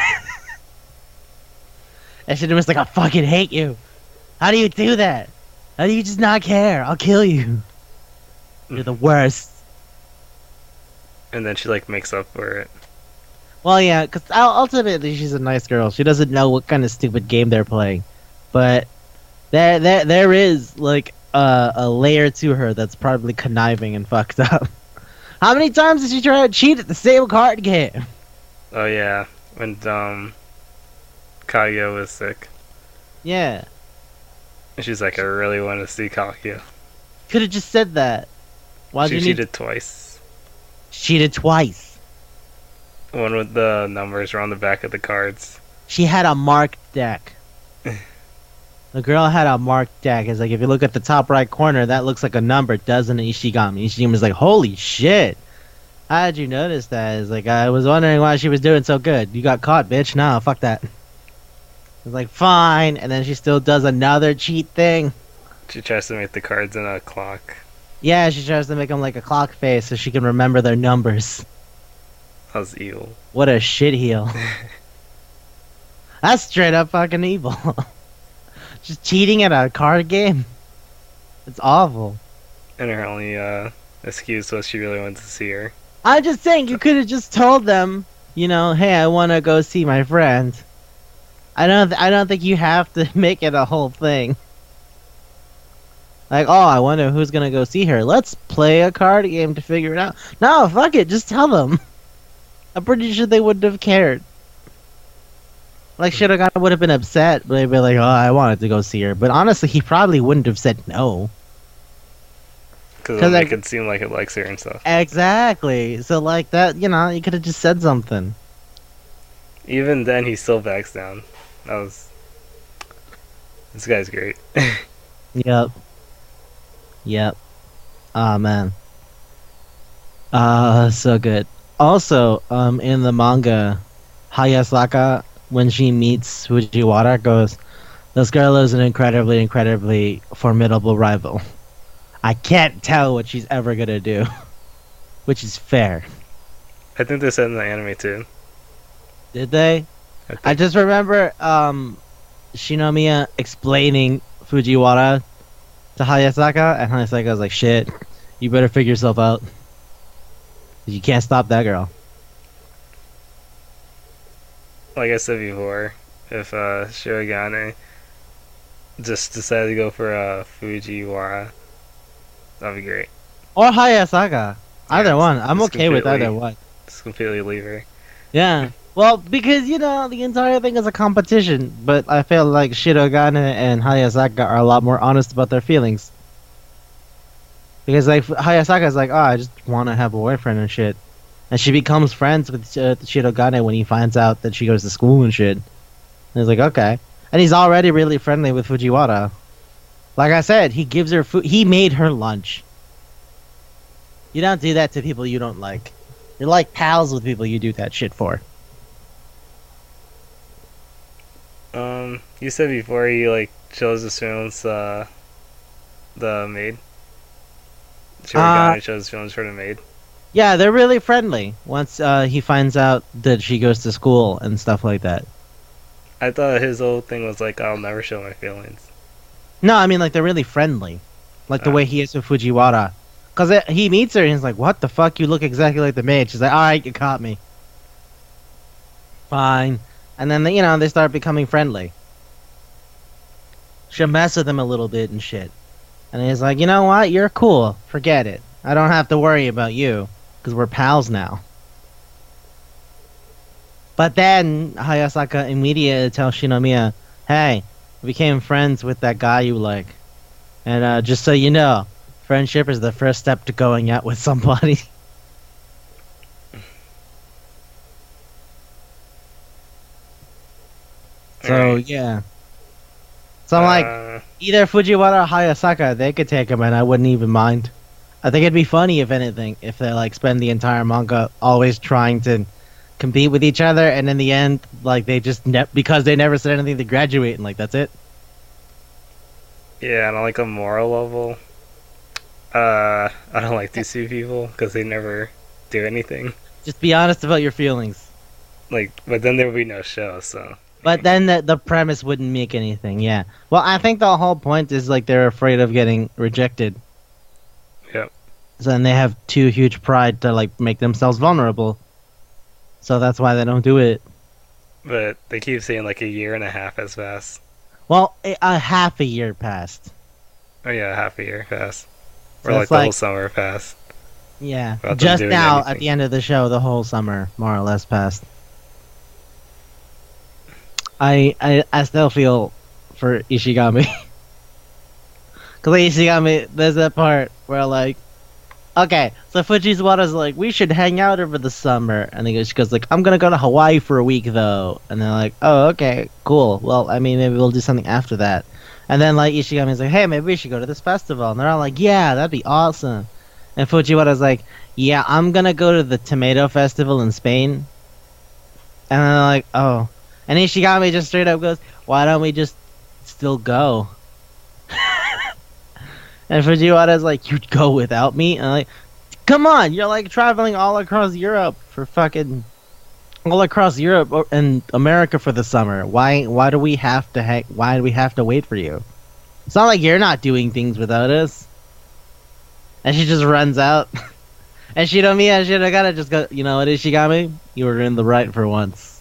Shinomiya's like, I fucking hate you. How do you do that? How do you just not care? I'll kill you. You're the worst. And then she like makes up for it. Well, yeah, because ultimately she's a nice girl. She doesn't know what kind of stupid game they're playing, but there is like a layer to her that's probably conniving and fucked up. How many times did she try to cheat at the same card game? Oh yeah, when Kaguya was sick. Yeah, And she's like, I really want to see Kaguya. could have just said that. Why'd She you need cheated twice. cheated twice? One with the numbers were on the back of the cards. She had a marked deck. The girl had a marked deck. It's like if you look at the top right corner, that looks like a number, doesn't it, Ishigami? Ishigami's like, holy shit. How did you notice that? It's like, I was wondering why she was doing so good. You got caught, bitch. No, fuck that. It's like, fine. And then she still does another cheat thing. She tries to make the cards in a clock. Yeah, she tries to make them like a clock face so she can remember their numbers. That was evil. What a shit heel. That's straight up fucking evil. Just cheating at a card game. It's awful. And her only excuse was she really wanted to see her. I'm just saying, you could have just told them, you know, hey, I want to go see my friend. I don't think you have to make it a whole thing. Like, oh, I wonder who's gonna go see her. Let's play a card game to figure it out. No, fuck it, just tell them. I'm pretty sure they wouldn't have cared. Like, Shirogane would have been upset, but they'd be like, oh, I wanted to go see her. But honestly, he probably wouldn't have said no. Because it'll make it seem like it likes her and stuff. Exactly. So, like, that, you know, you could have just said something. Even then, he still backs down. That was... This guy's great. Yep. Yep. Oh, man. So good. Also, in the manga, Hayasaka, when she meets Fujiwara, goes, this girl is an incredibly, incredibly formidable rival. I can't tell what she's ever gonna do. Which is fair. I think they said in the anime too. Did they? I just remember Shinomiya explaining Fujiwara to Hayasaka, and Hayasaka was like, shit, you better figure yourself out. You can't stop that girl. Like I said before, if Shirogane just decided to go for Fujiwara, that'd be great. Or Hayasaka. Either Yeah, one. I'm it's okay with either one. Just completely leave her. Yeah. Well, because, you know, the entire thing is a competition, but I feel like Shirogane and Hayasaka are a lot more honest about their feelings. Because, like, Hayasaka is like, oh, I just want to have a boyfriend and shit. And she becomes friends with Shirogane when he finds out that she goes to school and shit. And he's like, okay. And he's already really friendly with Fujiwara. Like I said, he gives her food. He made her lunch. You don't do that to people you don't like. You're like pals with people you do that shit for. You said before he like shows his feelings the maid. Shirogane shows his feelings for the maid. Yeah, they're really friendly once he finds out that she goes to school and stuff like that. I thought his whole thing was like, I'll never show my feelings. No, I mean, like, they're really friendly. Like the way he is with Fujiwara. Because he meets her and he's like, what the fuck? You look exactly like the maid. She's like, alright, you caught me. Fine. And then, you know, they start becoming friendly. She'll mess with him a little bit and shit. And he's like, you know what? You're cool. Forget it. I don't have to worry about you. Because we're pals now. But then, Hayasaka immediately tells Shinomiya, hey, I became friends with that guy you like. And just so you know, friendship is the first step to going out with somebody. So, yeah. So I'm like, either Fujiwara or Hayasaka, they could take him and I wouldn't even mind. I think it'd be funny, if anything, if they, like, spend the entire manga always trying to compete with each other, and in the end, like, they just, because they never said anything, they graduate, and, like, that's it. Yeah, and on like a moral level, I don't like these two people because they never do anything. Just be honest about your feelings. Like, but then there would be no show, so But then the premise wouldn't make anything. Yeah. Well, I think the whole point is like they're afraid of getting rejected. Yep. So then they have too huge pride to like make themselves vulnerable. So that's why they don't do it. But they keep saying like a year and a half has passed. Well, a half a year passed. Oh yeah, half a year passed. Or So like it's the whole like, summer passed. yeah, Without them just doing now at anything. the end of the show, the whole summer more or less passed. I still feel for Ishigami. Cause like Ishigami, there's that part where like, okay, so Fujiwara's like, we should hang out over the summer, and then she goes like, I'm gonna go to Hawaii for a week though, and they're like, oh okay, cool. Well, I mean, maybe we'll do something after that. And then like Ishigami's like, hey, maybe we should go to this festival, and they're all like, yeah, that'd be awesome. And Fujiwara's like, yeah, I'm gonna go to the tomato festival in Spain, and then they're like, oh, and Ishigami just straight up goes, why don't we just still go? And Fujiwara's like, you'd go without me? And I'm like, come on, you're like traveling all across Europe for fucking all across Europe and America for the summer. Why do we have to why do we have to wait for you? It's not like you're not doing things without us. And she just runs out. And Shinomiya Shirogane just go, you know what, Ishigami? You were in the right for once.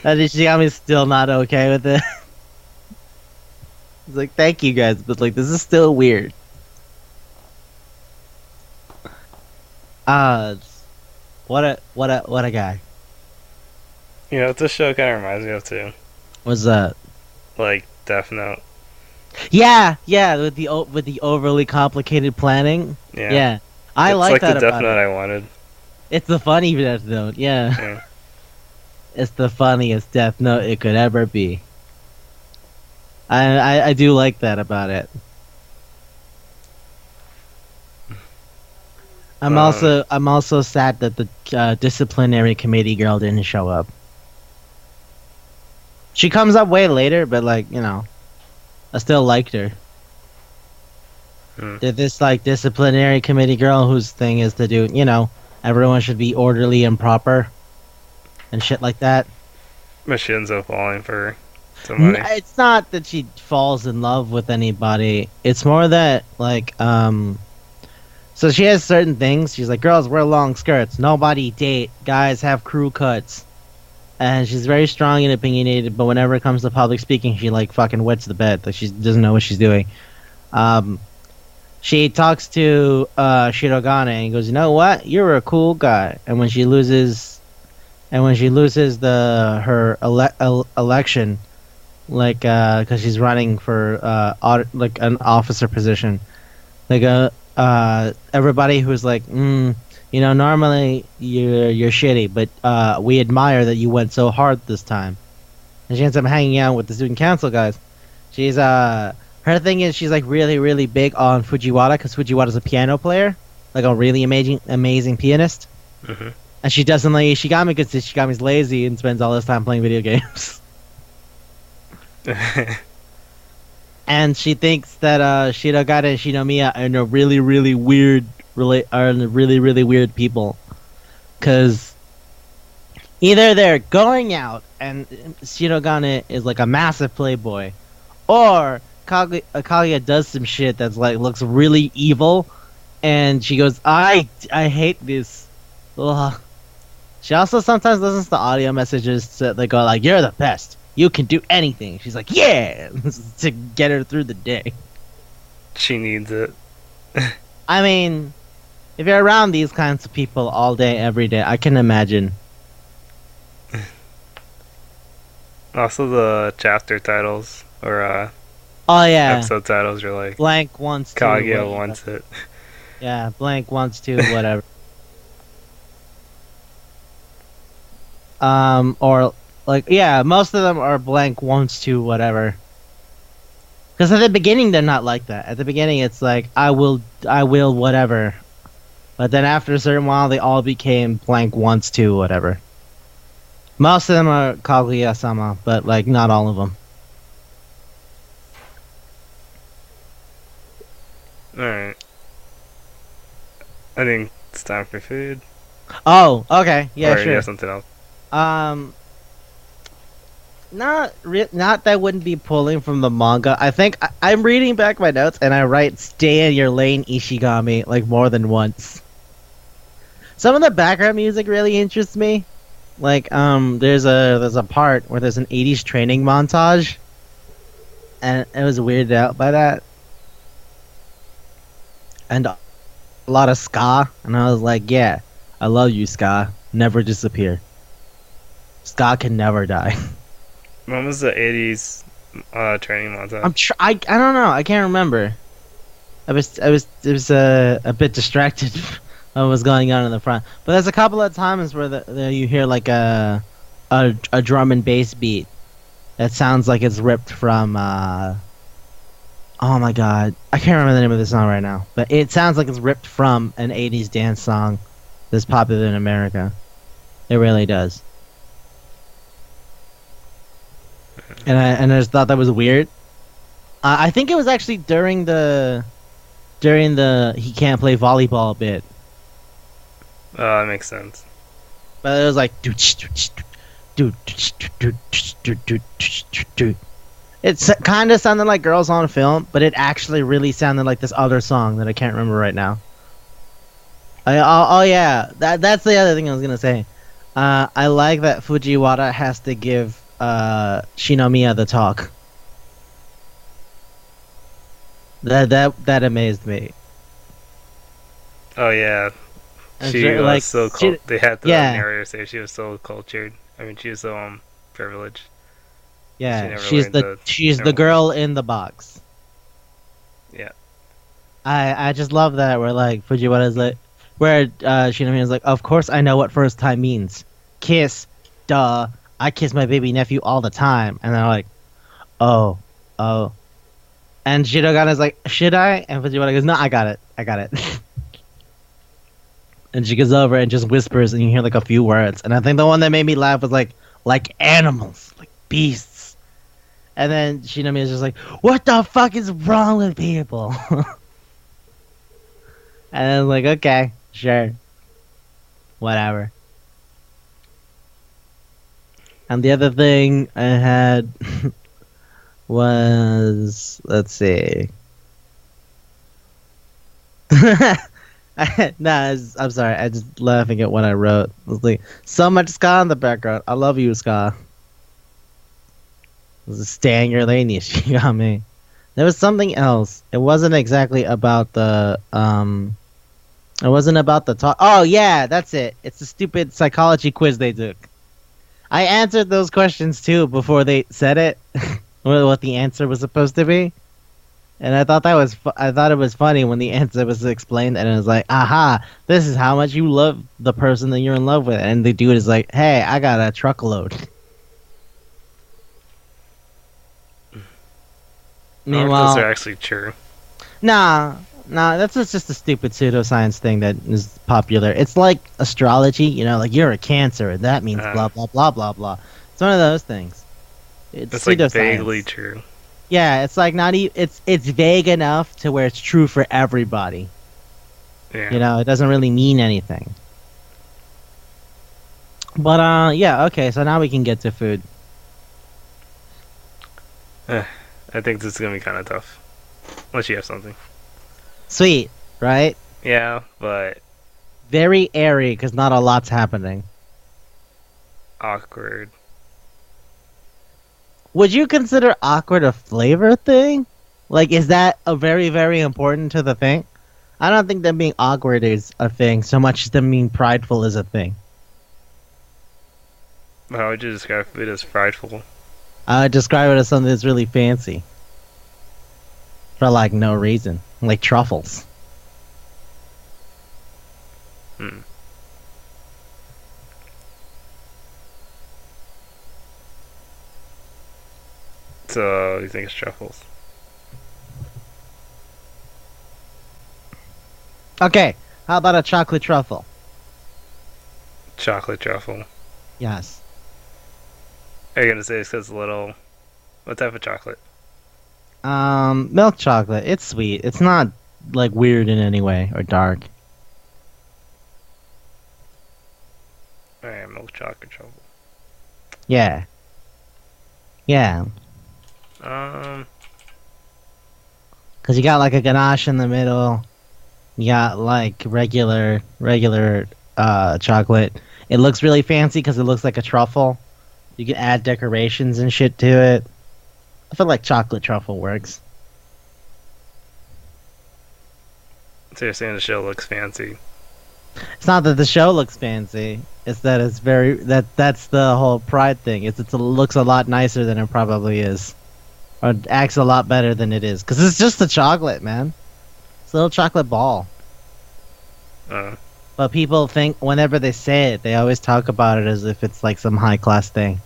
And Ishigami's still not okay with it. He's like, thank you guys, but like this is still weird. Uh what a guy. You know what this show kind of reminds me of too? What's that? Like Death Note. Yeah, with the overly complicated planning. Yeah. Yeah. I It's like like the that Death about Note it. I wanted. It's the funny Death Note, yeah. Yeah. It's the funniest Death Note it could ever be. I do like that about it. I'm also sad that the disciplinary committee girl didn't show up. She comes up way later, but like, you know, I still liked her. Hmm. Did this like disciplinary committee girl whose thing is to do, you know, everyone should be orderly and proper and shit like that. But she ends up falling for somebody. It's not that she falls in love with anybody. It's more that like so she has certain things. She's like, girls wear long skirts, nobody date, guys have crew cuts. And she's very strong and opinionated, but whenever it comes to public speaking, she like fucking wets the bed. Like she doesn't know what she's doing. She talks to Shirogane and goes, you know what? You're a cool guy. And when she loses her election, like because she's running for like an officer position, like everybody who's like, you know, normally you're shitty, but we admire that you went so hard this time. And she ends up hanging out with the student council guys. She's her thing is she's like really really big on Fujiwara because Fujiwara's a piano player, like a really amazing pianist. Mm-hmm. And she doesn't like Ishigami because Ishigami's lazy and spends all his time playing video games. And she thinks that Shirogane and Shinomiya are really really weird really really weird people, because either they're going out and Shirogane is like a massive playboy, or Kaguya does some shit that's like looks really evil, and she goes, I hate this. Ugh. She also sometimes listens to audio messages that they go like, you're the best, you can do anything. She's like, yeah, to get her through the day. She needs it. I mean, if you're around these kinds of people all day, every day, I can imagine. Also, the chapter titles or Oh yeah, episode titles are like blank wants to. Kaguya Whatever. wants it. Yeah, blank wants to, whatever. Or like, yeah, most of them are blank wants to, whatever. Because at the beginning they're not like that. At the beginning it's like, I will, whatever. But then after a certain while they all became blank wants to, whatever. Most of them are Kaguya-sama, but like not all of them. Alright. I think it's time for food. Oh, okay, yeah, or you sure. have something else. Um, not that wouldn't be pulling from the manga. I think I'm reading back my notes and I write "Stay in your lane, Ishigami" like more than once. Some of the background music really interests me. Like there's a part where there's an '80s training montage, and it was weirded out by that, and a lot of ska, and I was like, yeah, I love you, ska. Never disappear. Ska can never die. When was the '80s training montage? I don't know. I can't remember. I was a bit distracted on what was going on in the front. But there's a couple of times where you hear like a drum and bass beat that sounds like it's ripped from oh my god, I can't remember the name of the song right now. But it sounds like it's ripped from an '80s dance song that's popular in America. It really does. And I just thought that was weird. I think it was actually during the he can't play volleyball bit. Oh, that makes sense. But it was like it kind of sounded like Girls on Film, but it actually really sounded like this other song that I can't remember right now. Oh yeah, that's the other thing I was gonna say. I like that Fujiwara has to give Shinomiya the talk. That amazed me. Oh yeah, she was like so they had the yeah. narrator say she was so cultured. I mean, she was so privileged. She Yeah, never she's learned the girl in the box. Yeah. I just love that where like Fujiwara's like where Shinomiya's like, of course I know what first time means. Kiss, duh. I kiss my baby nephew all the time, and they're like, oh, oh. And Shirogana's like, should I? And Fujiwara goes, no, I got it. And she goes over and just whispers, and you hear like a few words. And I think the one that made me laugh was like animals, like beasts. And then Shinomiya's just like, what the fuck is wrong with people? And I was like, okay, sure, whatever. And the other thing I had was, let's see. I'm sorry. I just laughing at what I wrote. I was like, so much ska in the background. I love you, ska. Stay in your lane, Ishigami. There was something else. It wasn't exactly about the It wasn't about the talk. Oh yeah, that's it. It's a stupid psychology quiz they took. I answered those questions too before they said it. What the answer was supposed to be. And I thought I thought it was funny when the answer was explained, and it was like, aha, this is how much you love the person that you're in love with. And the dude is like, hey, I got a truckload. Meanwhile, those are actually true. Nah, that's just a stupid pseudoscience thing that is popular. It's like astrology, like you're a Cancer, and that means blah blah blah blah blah. It's one of those things. It's like vaguely true. Yeah, it's like it's vague enough to where it's true for everybody. Yeah. It doesn't really mean anything. But yeah, okay, so now we can get to food. I think this is gonna be kind of tough, unless you have something. Sweet, right? Yeah, but very airy because not a lot's happening. Awkward. Would you consider awkward a flavor thing? Like, is that a very, very important to the thing? I don't think them being awkward is a thing so much as them being prideful is a thing. How would you describe food as prideful? I would describe it as something that's really fancy. For, like, no reason. Like truffles. Hmm. So, you think it's truffles? Okay, how about a chocolate truffle? Chocolate truffle. Yes. Are you gonna say it's because little? What type of chocolate? Milk chocolate. It's sweet. It's not, like, weird in any way or dark. Alright, milk chocolate truffle. Yeah. Yeah. Um, Because you got like a ganache in the middle. You got like regular chocolate. It looks really fancy because it looks like a truffle. You can add decorations and shit to it. I feel like chocolate truffle works. so you're saying the show looks fancy. It's not that the show looks fancy. It's that it's that's the whole pride thing. It looks a lot nicer than it probably is, or it acts a lot better than it is. Because it's just a chocolate, man. It's a little chocolate ball. Uh, But people think whenever they say it, they always talk about it as if it's like some high class thing.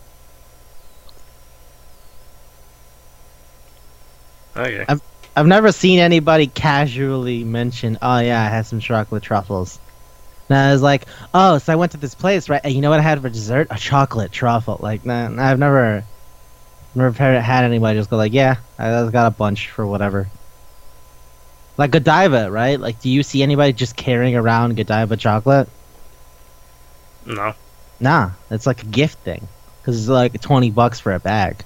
okay. I've never seen anybody casually mention, "Oh yeah, I had some chocolate truffles." Now I was like, "Oh, so I went to this place, right? And you know what I had for dessert? A chocolate truffle." Like, nah, I've never had anybody just go like, "Yeah, I got a bunch for whatever." Like Godiva, right? Like, do you see anybody just carrying around Godiva chocolate? No. Nah, it's like a gift thing because it's like $20 for a bag.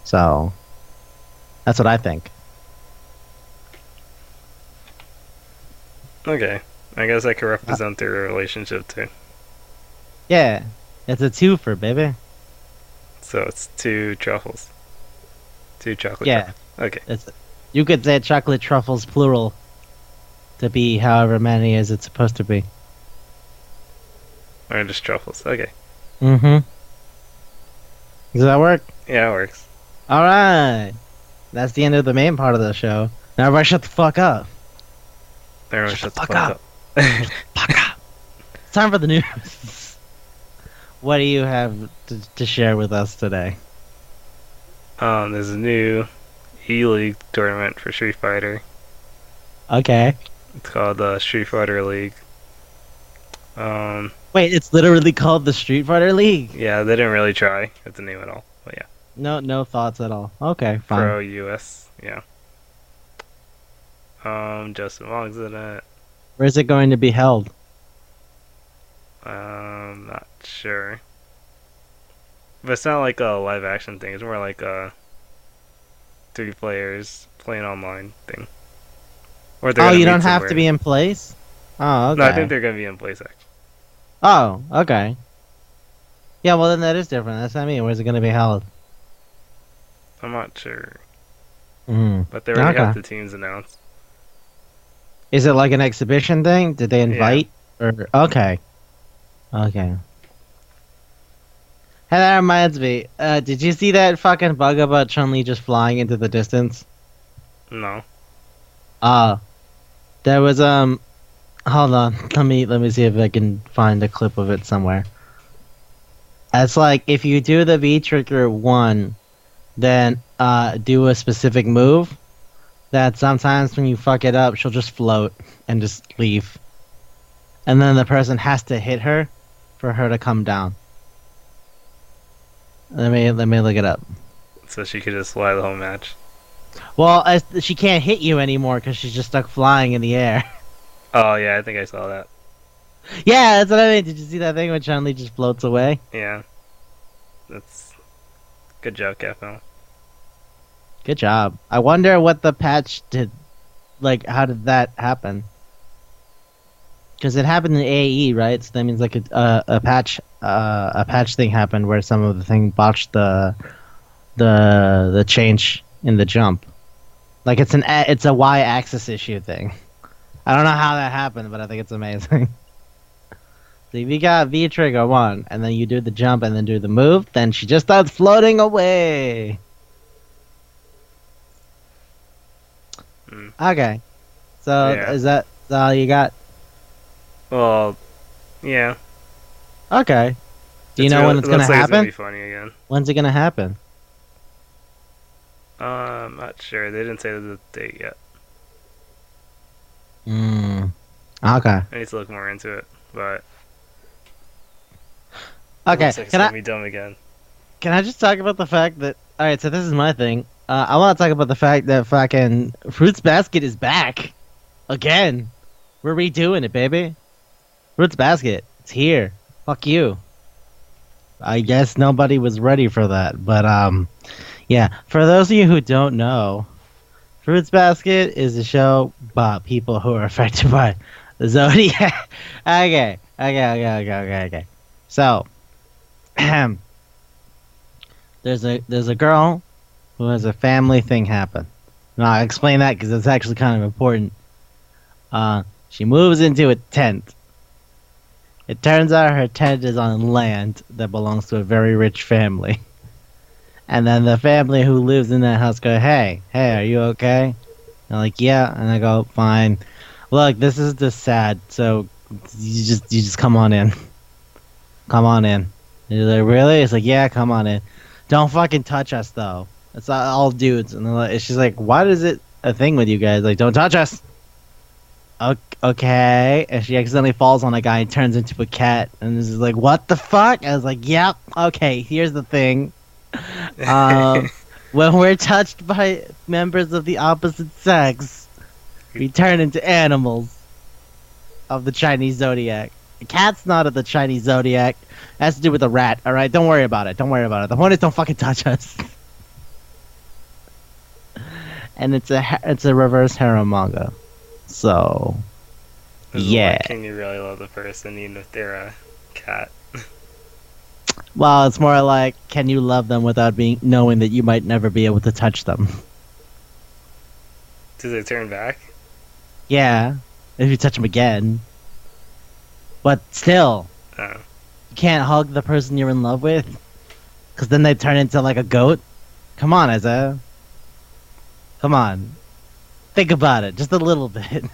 So that's what I think. Okay. I guess I could represent their relationship too. Yeah, it's a twofer, baby. So it's two truffles. Two chocolate Yeah, truffles. Okay. it's you could say chocolate truffles plural to be however many as it's supposed to be. Or just truffles. Okay. Mm-hmm. Does that work? Yeah, it works. All right. That's the end of the main part of the show. Now everybody shut the fuck up. Everyone Shut shut the the fuck fuck up. up. Fuck up. It's time for the news. What do you have to share with us today? There's a new E-League tournament for Street Fighter. Okay. It's called the Street Fighter League. Um, Wait, it's literally called the Street Fighter League. yeah, they didn't really try with the name at all. But yeah, No thoughts at all. Okay, fine. Pro US. Yeah. Justin Wong's in it. Where's it going to be held? Not sure. But it's not like a live action thing. It's more like a three players playing online thing. Or they're Oh, gonna you meet don't have to somewhere. be in place? Oh, okay. No, I think they're gonna be in place actually. Oh, okay. Yeah, well then that is different. That's what I mean. Where's it going to be held? I'm not sure, Mm. but they already have Okay. the teams announced. Is it like an exhibition thing? Did they invite? Or okay. Okay. Hey, that reminds me. Did you see that fucking bug about Chun-Li just flying into the distance? No. Uh, there was hold on. Let me see if I can find a clip of it somewhere. It's like if you do the V trigger one, then do a specific move. That sometimes when you fuck it up, she'll just float and just leave, and then the person has to hit her for her to come down. Let me look it up. So she could just fly the whole match. Well, she can't hit you anymore because she's just stuck flying in the air. Oh yeah, I think I saw that. Yeah, that's what I mean. Did you see that thing when Chun-Li just floats away? Yeah. That's good job, Capcom. Good job. I wonder what the patch did. Like, how did that happen? Because it happened in AE, right? So that means like a patch thing happened where some of the thing botched the change in the jump. Like it's a Y-axis issue thing. I don't know how that happened, but I think it's amazing. So if you got V trigger one, and then you do the jump and then do the move, then she just starts floating away. Mm. Okay. So Yeah. is that all you got? Well, yeah. Okay. Do you know when it's gonna looks like it's gonna happen? be funny again. When's it gonna happen? I'm not sure. They didn't say the date yet. Hmm. Okay. I need to look more into it, but Okay. looks like it's gonna be dumb again. Can I just talk about the fact that all right? So this is my thing. I want to talk about the fact that fucking Fruits Basket is back again. We're redoing it, baby. Fruits Basket, it's here. Fuck you. I guess nobody was ready for that. But yeah. For those of you who don't know, Fruits Basket is a show about people who are affected by the zodiac. Okay. So, there's a girl who has a family thing happen. Now I'll explain that because it's actually kind of important. She moves into a tent. It turns out her tent is on land that belongs to a very rich family. And then the family who lives in that house go, hey, are you okay? And I'm like, yeah. And I go, fine. Look, this is just sad. So you just come on in. Come on in. And you're like, really? It's like, yeah, come on in. Don't fucking touch us though. It's all dudes. And she's like, why is it a thing with you guys? Like, don't touch us. Okay. And she accidentally falls on a guy and turns into a cat. And this is like, what the fuck? I was like, yep. Okay, here's the thing. When we're touched by members of the opposite sex, we turn into animals of the Chinese zodiac. The cat's not of the Chinese zodiac. It has to do with the rat, alright? Don't worry about it. The point is, don't fucking touch us. And it's a reverse harem manga. So, yeah. Can you really love the person even if they're a cat? Well, it's more like, can you love them without knowing that you might never be able to touch them? Do they turn back? Yeah, if you touch them again. But still, Oh. you can't hug the person you're in love with, because then they turn into like a goat. Come on, Ezra. Come on. Think about it, just a little bit.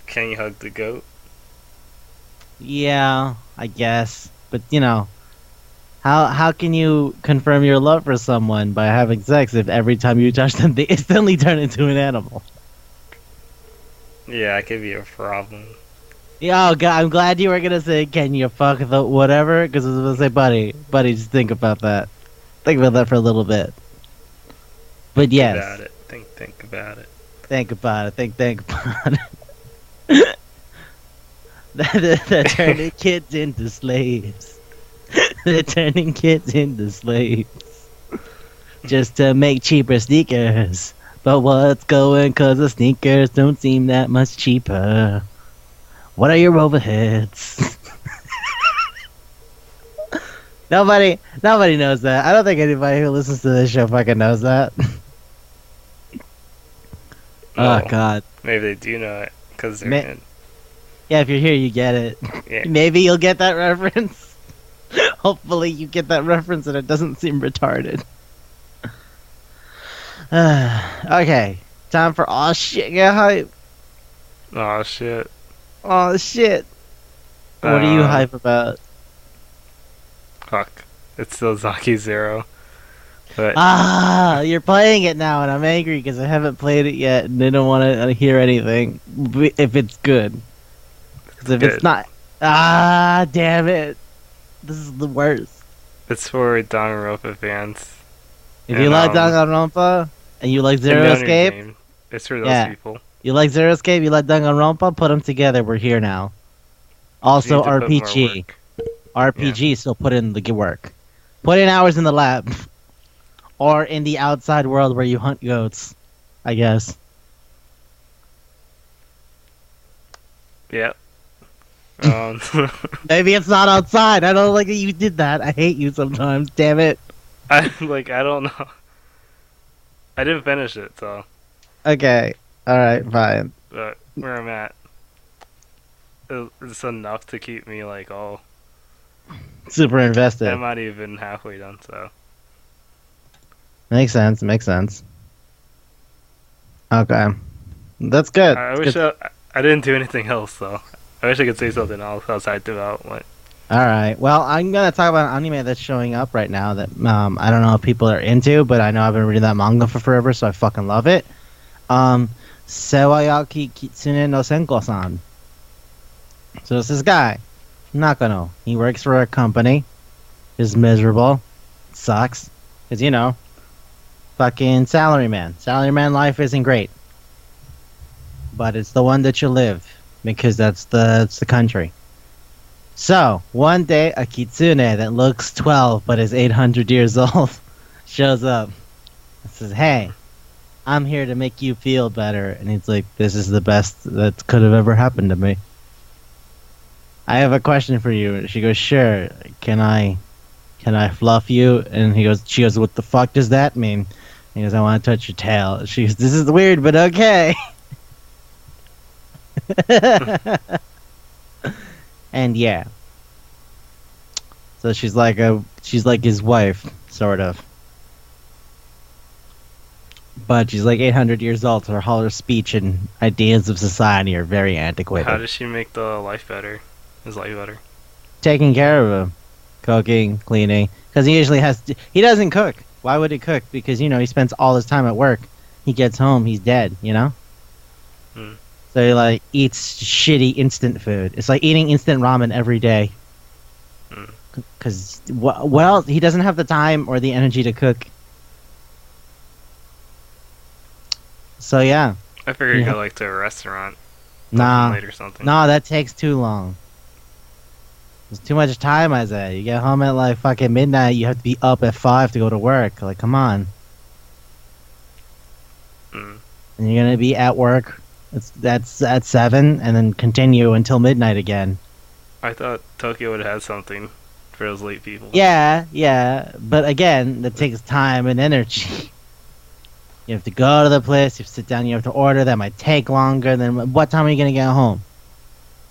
Can you hug the goat? Yeah, I guess. But, how can you confirm your love for someone by having sex if every time you touch them, they instantly turn into an animal? Yeah, it could be a problem. Yeah, oh God, I'm glad you were gonna say, "Can you fuck the whatever?" Because I was gonna say, buddy, just think about that. Think about that for a little bit. But yes, About it. Think about it. think about it. Think about it. They're turning kids into slaves. They're turning kids into slaves just to make cheaper sneakers. But what's going? 'Cause the sneakers don't seem that much cheaper. What are your overheads? Nobody knows that. I don't think anybody who listens to this show fucking knows that. Oh God. Maybe they do know it because they're in. Yeah, if you're here, you get it. Yeah. Maybe you'll get that reference. Hopefully, you get that reference and it doesn't seem retarded. Okay, time for aw shit, get hype. Oh shit. Aw shit. What are you hype about? Fuck. It's still Zaki Zero. But You're playing it now, and I'm angry because I haven't played it yet, and I don't want to hear anything if it's good. Because if it's not, damn it, this is the worst. It's for Danganronpa fans. If you like Danganronpa and you like Zero Escape, it's for those people. You like Zero Escape, you like Danganronpa, put them together. We're here now. Also RPG. RPG, so put in the work. Put in hours in the lab. Or in the outside world where you hunt goats, I guess. Yep. Maybe it's not outside. I don't like that you did that. I hate you sometimes. Damn it. I don't know. I didn't finish it, so. Okay. All right. Fine. But where I'm at, it's enough to keep me all super invested. I'm not even halfway done, so. Makes sense. Okay. That's good. I wish I didn't do anything else, though. I wish I could say something else outside development. Alright. Well, I'm going to talk about an anime that's showing up right now that I don't know if people are into, but I know I've been reading that manga for forever, so I fucking love it. Sewayaki Kitsune no Senko-san. So it's this guy, Nakano. He works for a company. Is miserable. Sucks. Because, fucking salaryman. Salaryman life isn't great. But it's the one that you live. Because that's the country. So, one day, a kitsune that looks 12 but is 800 years old shows up and says, Hey, I'm here to make you feel better. And he's like, This is the best that could have ever happened to me. I have a question for you. And she goes, Sure. Can I fluff you? And she goes, What the fuck does that mean? He goes, I want to touch your tail. She goes, This is weird, but okay. And yeah. So she's like his wife, sort of. But she's like 800 years old, so her whole speech and ideas of society are very antiquated. How does she make the life better? His life better? Taking care of him. Cooking, cleaning. Because he doesn't cook. Why would he cook? Because, he spends all his time at work. He gets home, he's dead, Hmm. So he, like, eats shitty instant food. It's like eating instant ramen every day. Hmm. Because, well, he doesn't have the time or the energy to cook. So, yeah. I figured you go like to a restaurant. Nah. Late or something. Nah, that takes too long. There's too much time, I say. You get home at like fucking midnight, you have to be up at 5 to go to work. Like, come on. Mm. And you're gonna be at work. That's at 7, and then continue until midnight again. I thought Tokyo would have had something for those late people. Yeah. But again, that takes time and energy. You have to go to the place, you have to sit down, you have to order. That might take longer. Then what time are you gonna get home?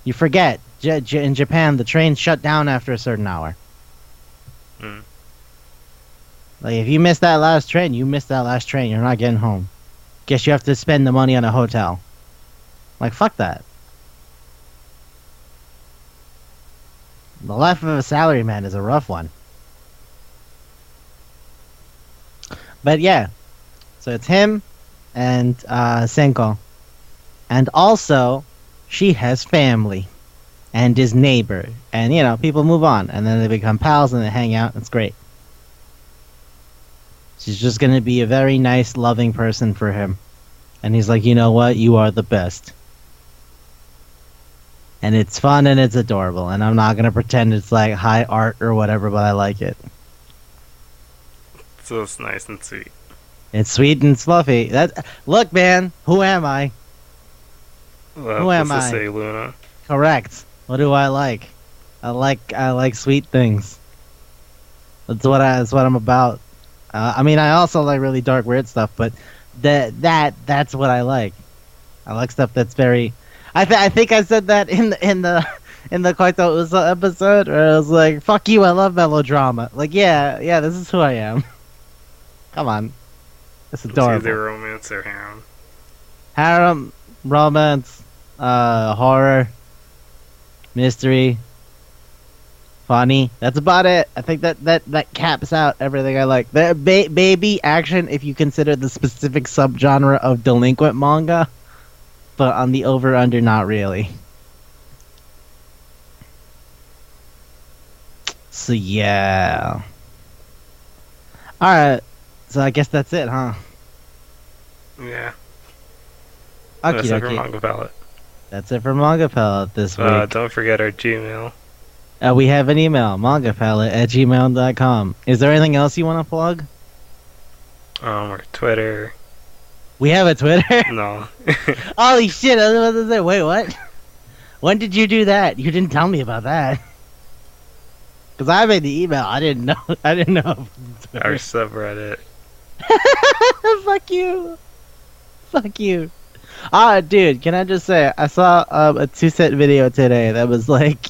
You forget. In Japan, the trains shut down after a certain hour. Mm. Like, if you miss that last train, you miss that last train. You're not getting home. Guess you have to spend the money on a hotel. Like, fuck that. The life of a salaryman is a rough one. But yeah. So it's him and Senko. And also, she has family. And his neighbor. And, people move on. And then they become pals and they hang out. It's great. She's just going to be a very nice, loving person for him. And he's like, you know what? You are the best. And it's fun and it's adorable. And I'm not going to pretend it's like high art or whatever, but I like it. So it's nice and sweet. It's sweet and fluffy. Look, man. Who am I? Well, who am I? I? Say Luna. Correct. What do I like? I like sweet things. That's what I'm about. I also like really dark, weird stuff, but that's what I like. I like stuff that's very. I think I said that in the Koito Uso episode, where I was like, "Fuck you, I love melodrama." Like, yeah, this is who I am. Come on, it's adorable. It's either romance or Harem, romance, horror, mystery, funny. That's about it. I think that caps out everything I like. The baby action, if you consider the specific subgenre of delinquent manga, but on the over/under, not really. So yeah. All right. So I guess that's it, huh? Yeah. Okie That's it for dokie. Manga Palate. That's it for Manga Palette this week. Don't forget our Gmail. We have an email, mangapalette@gmail.com. Is there anything else you want to plug? Or Twitter. We have a Twitter? No. Holy shit, I was about to say, wait, what? When did you do that? You didn't tell me about that. Because I made the email. I didn't know. Our subreddit. Fuck you. Fuck you. Dude, can I just say, I saw a 2-set video today that was like,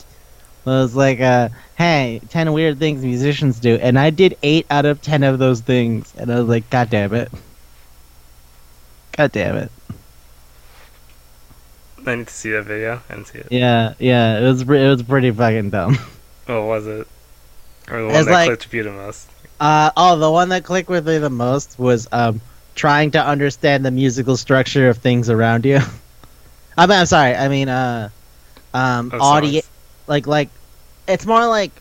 hey, 10 weird things musicians do. And I did 8 out of 10 of those things. And I was like, God damn it. God damn it. I need to see that video. I didn't see it. Yeah, it was pretty fucking dumb. Oh, was it? Or the one It's that like- clicked with you the most? The one that clicked with me the most was trying to understand the musical structure of things around you. I'm sorry. I mean, audio. songs. Like, it's more like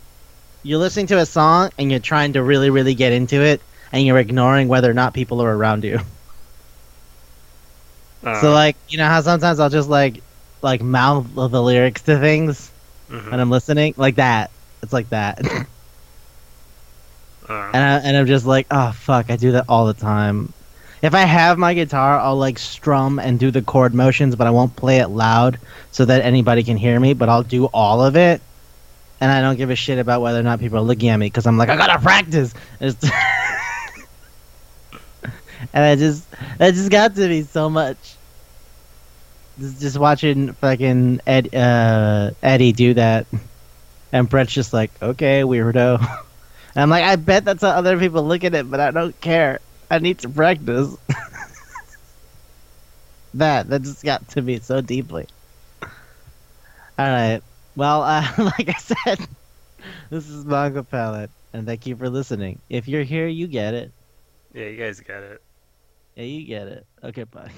you're listening to a song and you're trying to really, really get into it, and you're ignoring whether or not people are around you. So, like, you know how sometimes I'll just like mouth the lyrics to things, Mm-hmm. when I'm listening, like that. It's like that, Uh, and I'm just like, oh fuck, I do that all the time. If I have my guitar, I'll like strum and do the chord motions, but I won't play it loud so that anybody can hear me. But I'll do all of it, and I don't give a shit about whether or not people are looking at me because I'm like, I gotta practice. It's and that just got to me so much. Just watching fucking Eddie do that, and Brett's just like, okay, weirdo. And I'm like, I bet that's how other people look at it, but I don't care. I need to practice. That just got to me so deeply. All right. Well, like I said, this is Manga Palette, and thank you for listening. If you're here, you get it. yeah, you guys get it. Yeah, you get it. Okay, bye.